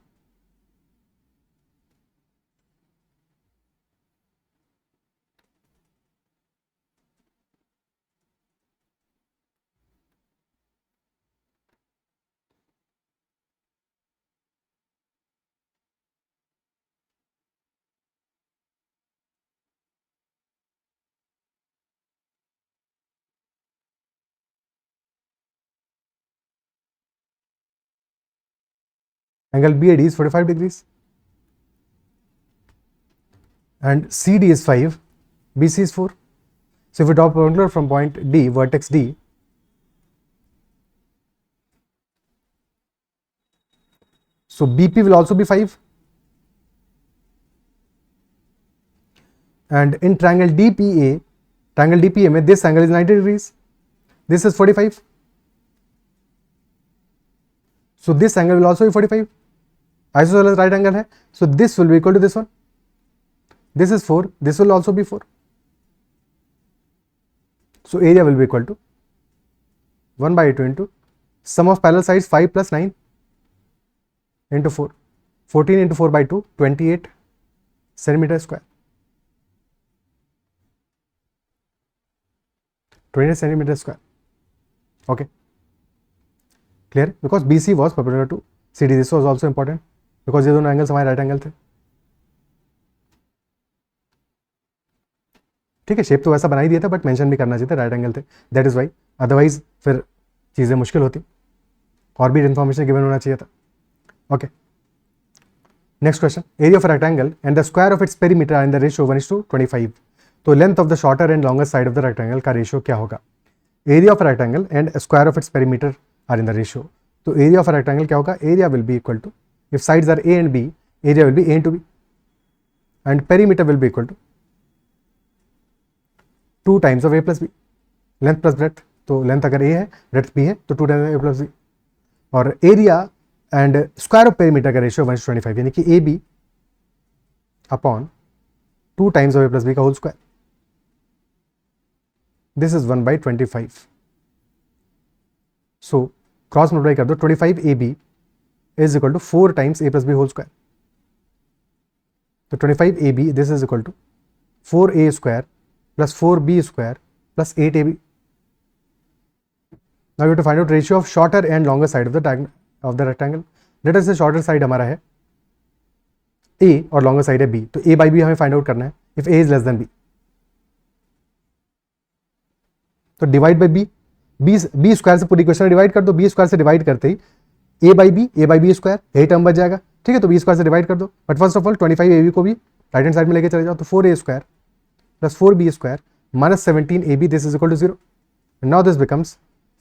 angle BAD is 45 degrees and CD is 5, BC is 4. So if we draw perpendicular from point D, vertex D, so BP will also be 5, and in triangle DPA में this angle is 90 degrees, this is 45, so this angle will also be 45. Isosceles right angle है, so this will be equal to this one. This is 4, this will also be 4. So area will be equal to 1/2 into sum of parallel sides 5 plus 9 into 4. 14 into 4/2, 28 centimeter square. 28 centimeter square. Okay. Clear? Because BC was perpendicular to CD. This was also important because ये दोनों angles हमारे right angle थे. ठीक है, shape तो वैसा बना ही दिया था बट मेंशन भी करना चाहिए था, राइट एंगल थे, दैट इज वाई. अदरवाइज फिर चीज़ें मुश्किल होती और भी इन्फॉर्मेशन गिवन होना चाहिए था. Okay, next question. Area of rectangle and the square of its perimeter are in the ratio 1:25. तो length of the shorter and longer side of the rectangle का रेशियो क्या होगा? Area of rectangle and square of its perimeter are in the ratio. तो area of rectangle क्या होगा? Area will be equal to, if sides are A and B, area will be A into B and perimeter will be equal to 2 times of a plus b. Length plus breadth, तो length अगर a है breadth b है तो 2 times a plus b. और area and square of perimeter का ratio 1:25, यानी कि AB upon 2 times of a plus b का whole square. This is 1/25. So cross multiply कर दो, 25AB is equal to 4 times a plus b whole square. तो 25AB this is equal to 4a square plus 4b square plus 8ab. Now you have to find out ratio of shorter and longer side of the rectangle. Let us say shorter side हमारा है a और longer side है b, तो a by b हमें find out करना है if a is less than b. तो divide by b, b square से पूरी क्वेश्चन डिवाइड कर दो. b स्क्वायर से डिवाइड करते ही a by b स्क्वायर यही टर्म बच जाएगा. ठीक है, तो b स्क्वायर से डिवाइड कर दो. But first of all 25ab को भी राइट हैंड साइड में लेके चले जाओ, तो 4a square plus 4b square minus 17ab, this is equal to 0. And now this becomes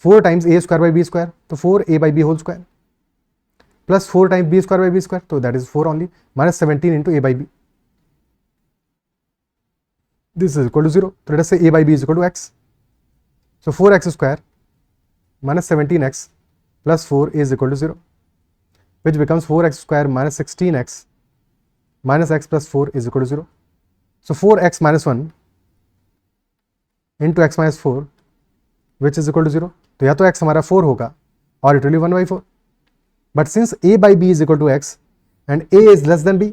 4 times a square by b square, so 4a by b whole square plus 4 times b square by b square, so that is 4 only, minus 17 into a by b. This is equal to 0. So let us say a by b is equal to x. So 4x square minus 17x plus 4 is equal to 0, which becomes 4x square minus 16x minus x plus 4 is equal to 0. So 4x minus 1 into x minus 4 which is equal to 0. तो या तो x हमारा 4 होगा और it will be 1/4. But since a by b is equal to x and a is less than b,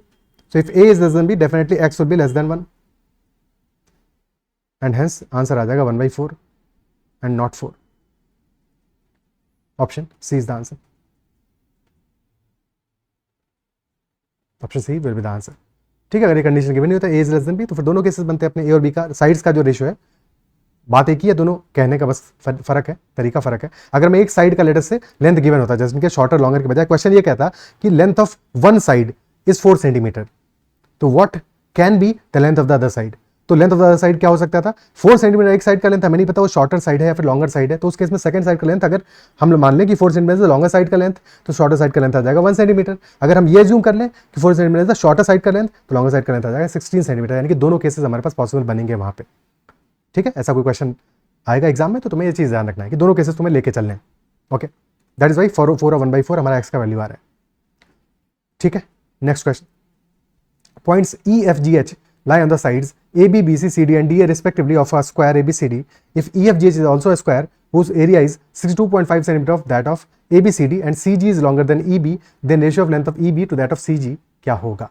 so if a is less than b, definitely x will be less than 1 and hence answer आ जाएगा 1/4 and not 4. Option C is the answer. Option C will be the answer. ठीक है, अगर ये condition given नहीं होता ए is less then B, तो फिर दोनों केसेस बनते हैं अपने ए और बी का साइड्स का जो रेशियो है. बात एक ही है, दोनों कहने का बस फर्क है, तरीका फर्क है. अगर मैं एक साइड का लेटर से लेंथ गिवन होता है जैसे कि शॉर्टर लॉन्गर के बजाय क्वेश्चन ये कहता कि length of one side is 4 centimetre, तो what can be the length of the other side. तो length of the other side क्या हो सकता था? 4 सेंटीमीटर एक साइड का लेंथ, हमें नहीं पता वो शॉर्टर साइड है या फिर लॉन्गर साइड है. तो उस केस में सेकंड साइड का लेंथ अगर हम मान लें कि 4 सेंटीमीटर लॉन्गर साइड का लेंथ, तो शॉर्टर साइड का लेंथ आ जाएगा 1 सेंटीमीटर. अगर हम ये जूम कर लें कि 4 सेंटीमीटर शॉर्टर साइड का लेंथ, तो लॉन्गर साइड का लेंथ आ जाएगा 16 सेंटीमीटर. यानी कि दोनों केसेस हमारे पास पॉसिबल बनेंगे वहां पे. ठीक है, ऐसा कोई क्वेश्चन आएगा एग्जाम में तो तुम्हें ये चीज ध्यान रखना है कि दोनों केसेस तुम्हें लेके चलने हैं. ओके, दैट इज वाई 4 और 1/4 हमारा x का वैल्यू आ रहा है। ठीक है, next question, points E, F, G, H lie on the sides A, B, B, C, C, D and D respectively of a square ABCD. If E, F, G, H is also a square whose area is 62.5 cm of that of ABCD and CG is longer than EB, then ratio of length of EB to that of CG क्या होगा?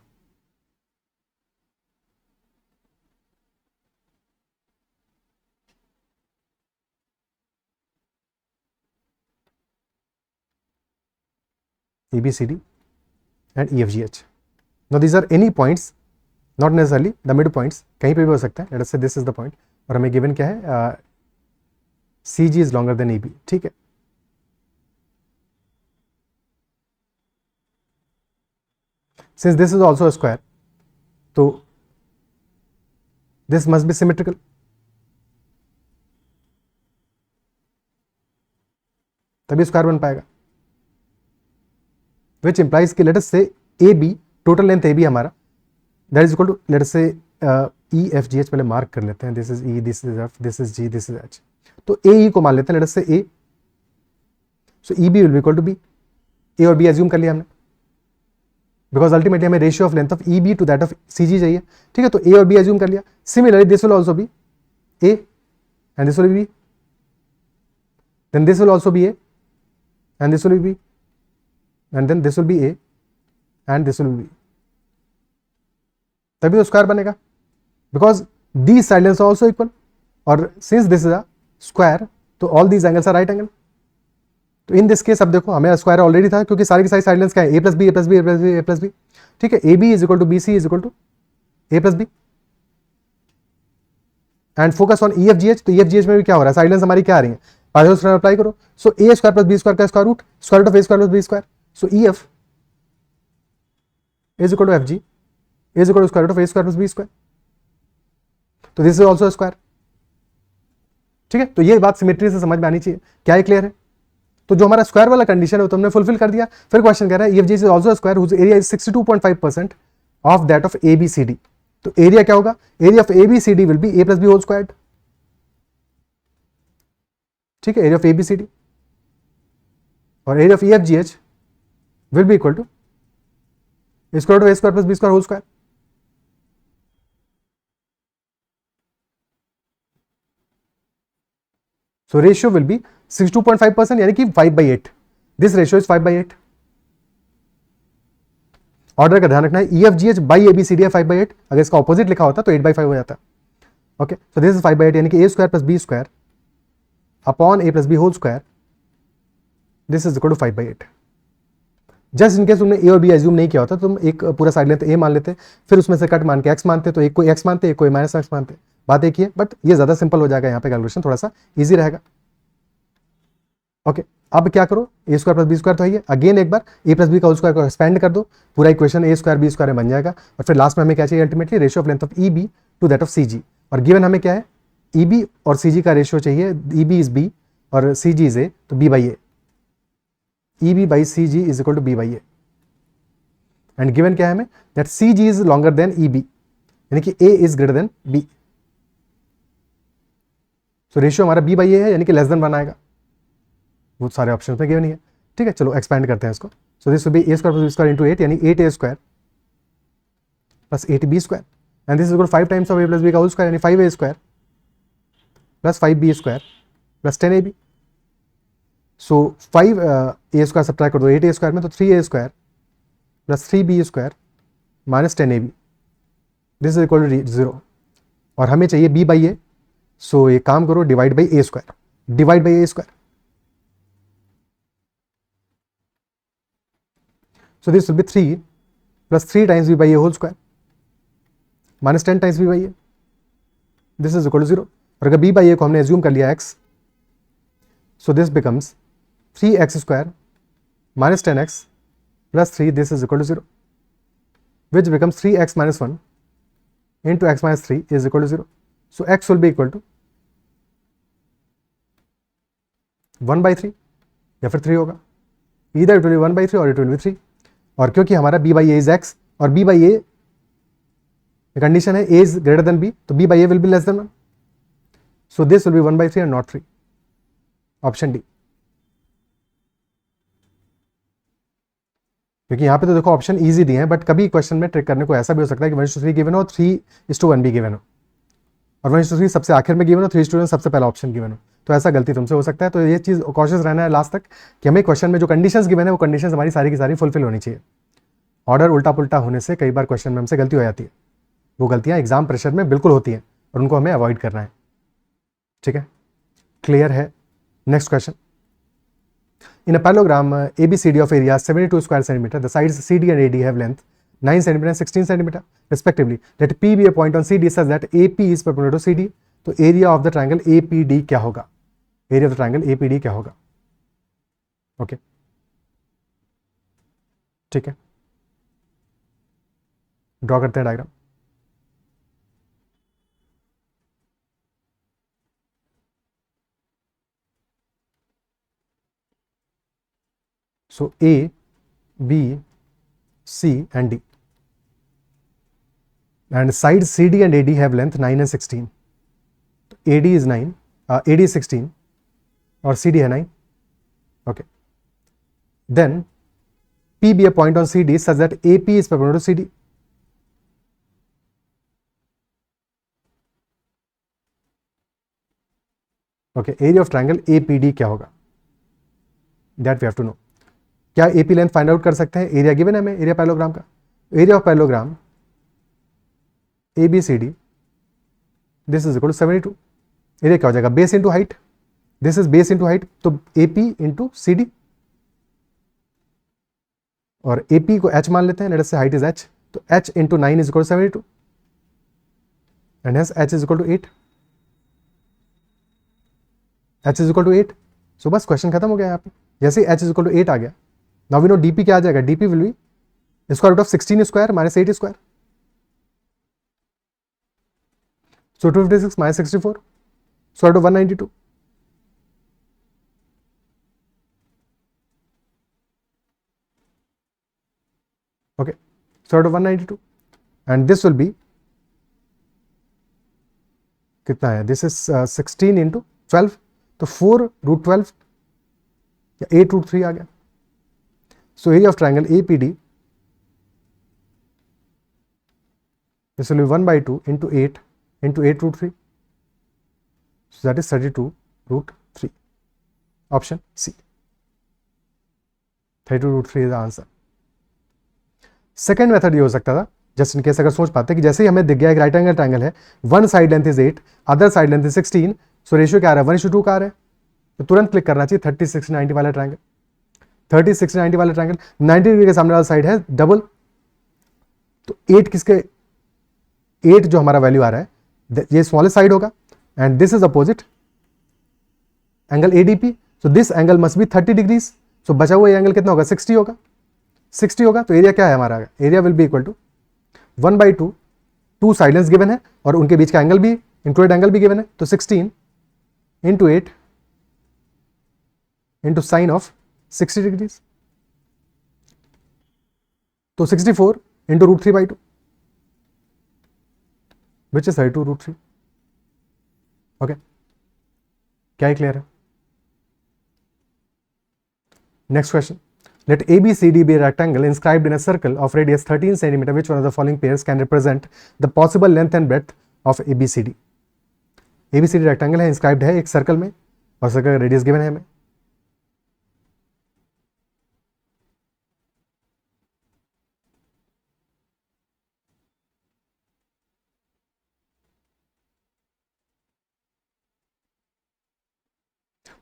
ABCD and EFGH. Now these are any points, not necessarily the mid points, कहीं पे भी हो सकता है. Let us say this is the point और हमें given क्या है, CG is longer than EB. ठीक है, since this is also a square, तो this must be symmetrical. तभी स्क्वायर बन पाएगा, which implies कि let us say AB, total length AB हमारा, that is equal to let us say E, F, G, H पहले mark कर लेते हैं. this is E, this is F, this is G, this is H. तो AE को मान लेते हैं, let us say A. so EB will be equal to B. A और B assume कर लिया हमने, because ultimately हमें ratio of length of EB to that of CG चाहिए. ठीक है, तो A और B assume कर लिया. Similarly this will also be A and this will be B, then this will also be A and this will be B, and then this will be A and this will be B. तभी तो square बनेगा, because these side lengths are also equal, और since this is a square तो all these angles are right angle. तो इन this case अब देखो हमें square already था, क्योंकि सारी की सारी साइड लेंथ्स क्या है, A plus B, A plus B, A plus B, A plus B. ठीक है, AB is equal to BC is equal to A plus B. And focus on EFGH, तो EFGH में भी क्या हो रहा है, साइड लेंथ्स हमारी क्या आ रही है, पाइथागोरस थ्योरम अप्लाई करो. So A square plus B square का square root of A square plus B square. So EF is equal to FG is equal to square root of A square plus B square. तो this is also square. ठीक है, तो ये बात symmetry से समझ में आनी चाहिए. क्या ये क्लियर है? तो जो हमारा स्क्वायर वाला कंडीशन है तो हमने फुलफिल कर दिया. फिर क्वेश्चन कह रहा है EFG is also square whose area is 62.5% of that of ABCD. तो एरिया क्या होगा, area of ABCD will be A plus B whole squared. ठीक है, एरिया ऑफ ABCD और area of EFGH will be equal to square root of A square plus B square whole square. So ratio will be 62.5% यानी कि 5/8. This ratio is 5/8. Order का ध्यान रखना है, EFGH by ABCD है 5/8. अगर इसका ऑपोजिट लिखा होता तो 8/5 हो जाता. ओके, सो दिस इज 5/8 यानी कि A square plus B square upon A plus B whole square. This is equal to 5/8. Just in case तुमने A और B एज्यूम नहीं किया होता, तुम एक पूरा साइड लेते A मान लेते, फिर उसमें से कट मान के x मानते, तो एक को x मानते, एक को माइनस x मानते. बात एक ही है, बट ये ज्यादा सिंपल हो जाएगा, यहाँ पे कैलकुलेशन थोड़ा सा इजी रहेगा. ओके, अब क्या करो, A square plus B square तो है, अगेन एक बार A प्लस बी का होल स्क्वायर को एक्सपेंड कर दो, पूरा equation A square B square में बन जाएगा. और फिर लास्ट में हमें क्या चाहिए, ultimately ratio of length of EB to that of CG. और गिवन हमें क्या है, EB और CG का रेशियो चाहिए, EB इज B और CG इज A, तो B by A. EB by CG is equal to B by A. And given क्या है हमें, that CG is longer than EB, यानी कि A is greater than B. So ratio हमारा B by A है, यानी कि लेस देन 1 आएगा. बहुत सारे ऑप्शन पे गिवन ही है. ठीक है, चलो एक्सपेंड करते हैं इसको. So this will be A square plus B square into 8, यानी 8A square plus 8B square. And this is equal 5 times of A plus B का होल स्क्वायर, यानी 5A square plus 5B square plus 10AB. So 5A square subtract कर दो 8A square में, तो 3A square plus 3B square minus 10AB. This is equal to 0. और हमें चाहिए B by A. सो ये काम करो, divide by A square, divide by A square. So this will be 3 plus 3 times B by A whole square minus 10 times B by A. This is equal to 0. और अगर B by A को हमने assume कर लिया x, so this becomes 3x square minus 10x plus 3, this is equal to 0, which becomes 3x minus 1 into x minus 3 is equal to 0. So x will be equal to 1 by 3 या फिर 3 होगा. Either it will be 1 by 3 or it will be 3. और क्योंकि हमारा B by A is x और B by A condition है A is greater than B, तो B by A will be less then 1. So this will be 1 by 3 and not 3. Option D. क्योंकि यहाँ पे तो देखो ऑप्शन ईजी दिए हैं, बट कभी क्वेश्चन में ट्रिक करने को ऐसा भी हो सकता है कि 1:3 गिवन हो और 3:1 भी गिवन हो, और 1:3 सबसे आखिर में गिवन हो, 3:1 सबसे पहला ऑप्शन गिवन हो, तो ऐसा गलती तुमसे हो सकता है। तो ये चीज़ कॉशियस रहना है लास्ट तक कि हमें क्वेश्चन में जो कंडीशंस गिवन है वो कंडीशंस हमारी सारी की सारी फुलफिल होनी चाहिए। ऑर्डर उल्टा पुल्टा होने से कई बार क्वेश्चन में हमसे गलती हो जाती है, वो गलतियाँ एग्जाम प्रेशर में बिल्कुल होती हैं और उनको हमें अवॉइड करना है। ठीक है, क्लियर है। Next question, in a parallelogram ABCD of area 72 square centimeter, the sides CD and AD have length 9 centimeter and 16 centimeter respectively. Let P be a point on CD such that AP is perpendicular to CD. तो area of the triangle APD क्या होगा? Area of the triangle APD क्या होगा? Okay, ठीक है, draw करते हैं diagram. So A, B, C and D, and sides CD and AD have length 9 and 16. AD is 9, AD is 16 और CD है 9. Okay. Then P be a point on CD such that AP is perpendicular to CD. Okay, area of triangle APD क्या होगा? That we have to know. क्या AP length find out कर सकते हैं? Area given है हमें, area parallelogram का। Area of parallelogram ABCD, this is equal to 72। Area क्या हो जाएगा? Base into height, this is base into height, तो AP इंटू CD, और AP को H मान लेते हैं, let us say height is H, तो H into 9 is equal to 72 and hence H is equal to 8। H is equal to 8। So बस question खत्म हो गया यहाँ पे। जैसे ही H इज इक्वल टू 8 आ गया, नाउ वी नो DP क्या आ जाएगा? DP will be square root of 16 square minus 8 square, so 256 minus 64, square root of 192. Okay, square root of 192, and this will be कितना है? This is 16 into 12, तो 4 root 12 या 8 root 3 आ गया। So area of triangle APD, this will be 1/2 into 8 into 8 root 3, so that is 32 root 3. Option C, 32 root 3 is the answer. Second method ये हो सकता था, just in case अगर सोच पाते कि जैसे ही हमें दिख गया एक राइट एंगल ट्रायंगल है, one side length is 8, other side length is 16, so ratio क्या आ रहा है? 1:2 का आ रहा है, तो तुरंत क्लिक करना चाहिए 30 60 90 वाला ट्रायंगल। 30 60 90 वाला ट्रायंगल, 90 डिग्री के सामने वाला साइड है डबल, तो 8 किसके? 8 जो हमारा वैल्यू आ रहा है ये स्मॉलेस्ट साइड होगा, and this is opposite angle ADP, so this angle must be 30 degrees, so बचा हुआ ये एंगल कितना होगा? 60 होगा। 60 होगा, तो एरिया क्या है हमारा? Area will be equal to 1/2, 2 side lengths given है और उनके बीच का एंगल भी, इंक्लूडेड एंगल भी गिवन है, तो 16 into 8 into sine of 60 degrees, तो 64 into root 3/2 which is 32 root 3। Okay, क्या क्लियर है? Next question, let ABCD be a rectangle inscribed in a circle of radius 13 cm. Which one of the following pairs can represent the possible length and breadth of ABCD? ABCD rectangle है, inscribed है एक circle में और circle का radius given है हमें।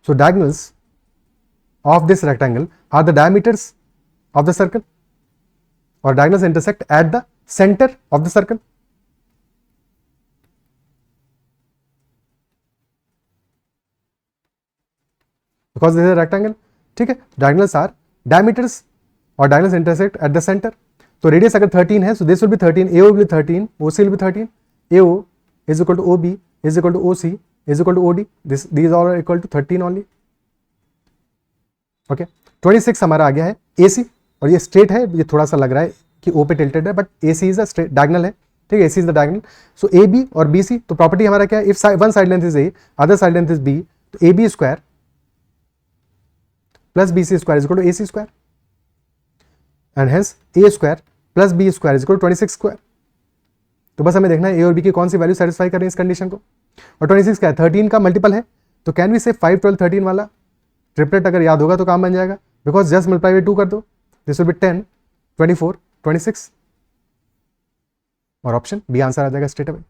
So diagonals of this rectangle are the diameters of the circle, or diagonals intersect at the center of the circle. Because this is a rectangle, ठीक है, diagonals are diameters और diagonals intersect at the center. तो radius अगर 13 है, so this will be 13, AO will be 13, OC will be 13, AO is equal to OB is equal to OC is equal to OD, these all are equal to 13 only. Okay, 26 हमारा आ गया है AC, और ये straight है, ये थोड़ा सा लग रहा है कि O पे टिल्टेड है, but AC is a straight diagonal है, ठीक है, AC is the diagonal. So AB और BC, तो प्रॉपर्टी हमारा क्या है? If one side length is A, other side length is B, तो AB square plus BC square is equal to AC square. And hence A square plus B square is equal 26 square. तो बस हमें देखना है ए और B की कौन सी value satisfy कर रही है इस कंडीशन को। और 26 क्या है, 13 का मल्टीपल है, तो कैन वी से 5 12 13 वाला ट्रिपलेट अगर याद होगा तो काम बन जाएगा, बिकॉज जस्ट मल्टीप्लाई बाय 2 कर दो, दिस विल बी 10 24 26 और ऑप्शन बी आंसर आ जाएगा स्ट्रेट अवे।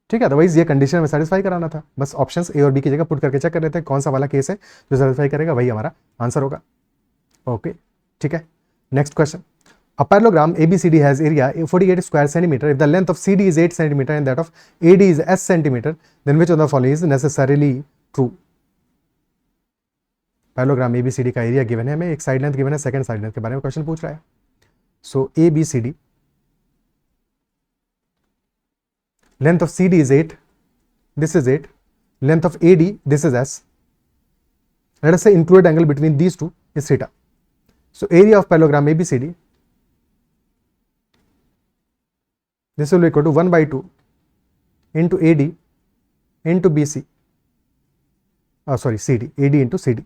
ठीक है, अदरवाइज ये कंडीशन में सेटिस्फाई कराना था, बस ऑप्शंस ए और बी की जगह पुट करके चेक कर लेते हैं कौन सा वाला केस है जो सेटिस्फाई करेगा, वही हमारा आंसर होगा। ओके ठीक है, next question. A parallelogram ABCD has area 48 square centimeter. If the length of CD is 8 centimeter and that of AD is S centimeter, then which of the following is necessarily true? Parallelogram ABCD का area given है हमें, एक side length given है, second side length के बारे में question पूछ रहा है। सो ABCD, length of CD is 8, this is 8, length of AD, this is S. Let us say included angle between these two is theta. So area of parallelogram ABCD, this will be equal to 1 by 2 into AD into BC, CD, AD into CD,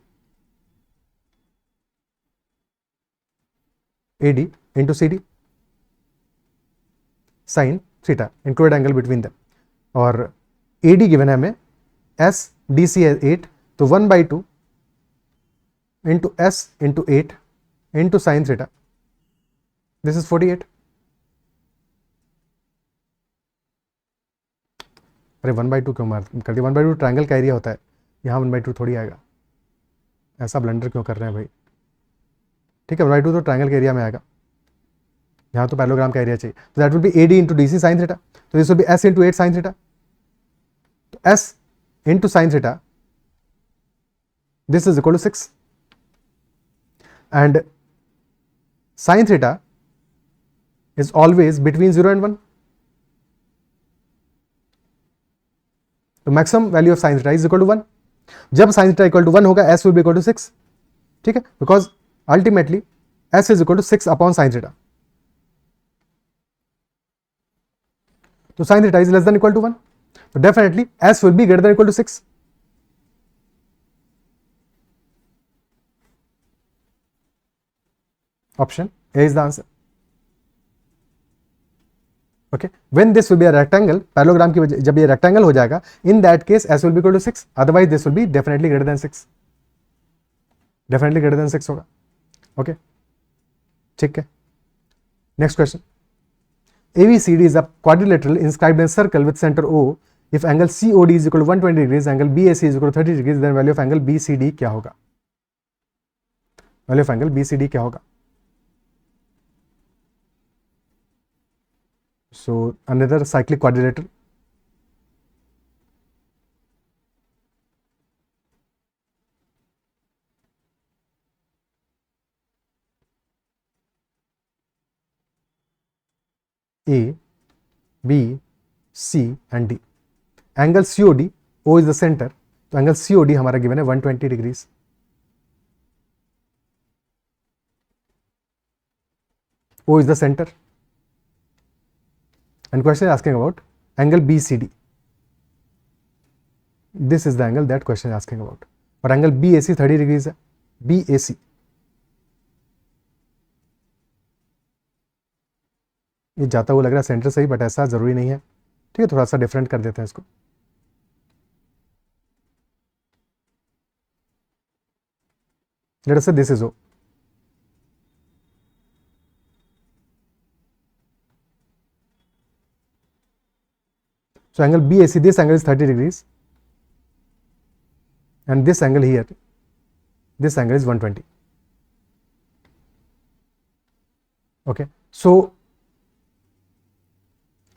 AD into CD sin theta, included angle between them, और AD given है हमें S, DC है 8, तो 1 by 2 into S into 8 into sin theta, this is 48. अरे 1/2 क्यों मार कर दिया, 1/2 ट्रायंगल का एरिया होता है, यहाँ 1/2 थोड़ी आएगा, ऐसा ब्लंडर क्यों कर रहे हैं भाई। ठीक है, 1/2 तो ट्रायंगल के एरिया में आएगा, यहाँ तो पैरेललोग्राम का एरिया चाहिए, तो that will be AD into DC sine theta, तो this will be S into 8 sine theta, तो S into sine theta this is equal to 6 and sine theta is always between 0 and 1. तो maximum value of sine theta is equal to 1। जब sine theta equal to 1 होगा S will be equal to 6, ठीक है, because ultimately S is equal to 6 upon sine theta, तो sine theta is less than equal to 1, तो definitely S will be greater than equal to 6। Option A is the answer. Okay, when this will be a rectangle, parallelogram की वजह जब ये rectangle हो जाएगा, in that case S will be equal to 6, otherwise this will be definitely greater than 6, definitely greater than 6 होगा। Okay ठीक है, next question. ABCD is a quadrilateral inscribed in a circle with center O. If angle COD is equal to 120 degrees, angle BAC is equal to 30 degrees, then value of angle BCD क्या होगा? Value of angle BCD क्या होगा? So another cyclic quadrilateral. A, B, C and D. Angle COD, O is the center, तो angle COD हमारा given है 120 degrees. O is the center. And question is asking about angle BCD. This is the angle that question is asking about. और angle BAC 30 degrees है, BAC. ये जाता हुआ लग रहा है सेंटर से ही, बट ऐसा जरूरी नहीं है, ठीक है, थोड़ा सा डिफरेंट कर देते हैं इसको। लेट अस से this is O. So angle BAC, this angle is 30 degrees and this angle here, this angle is 120. Okay, so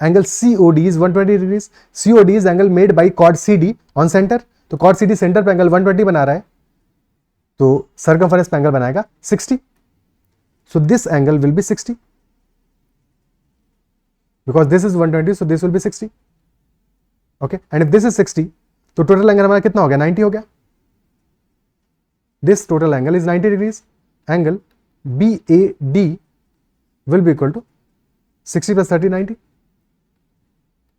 angle COD is 120 degrees. COD is angle made by chord CD on center. तो chord CD center पे angle 120 बना रहा है, तो circumference पे angle बनाएगा 60. So this angle will be 60 because this is 120, so this will be 60. Okay, and if this is 60, तो total angle हमारा कितना हो गया? 90 हो गया. This total angle is 90 degrees. Angle BAD will be equal to 60 plus 30, 90.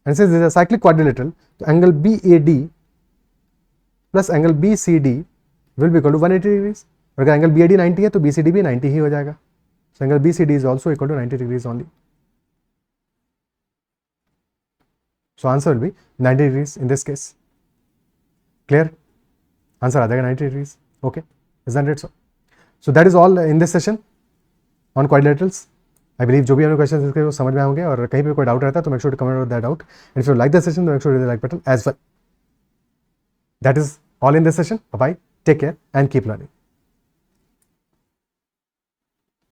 And since this is a cyclic quadrilateral, so angle BAD plus angle BCD will be equal to 180 degrees. और अगर angle B A D 90 है तो B C D भी 90 ही हो जाएगा. So angle B C D is also equal to 90 degrees only. So answer will be 90 degrees in this case. Clear? Answer आ जाएगा 90 degrees. Okay, isn't it so? So that is all in this session on quadrilaterals. I believe जो भी हमें question इसके वो समझ में होंगे, और कहीं पे कोई डाउट रहता है तो make sure to comment that doubt. And if you like the session तो make sure to like button as well. That is all in this session. Bye bye. Take care and keep learning.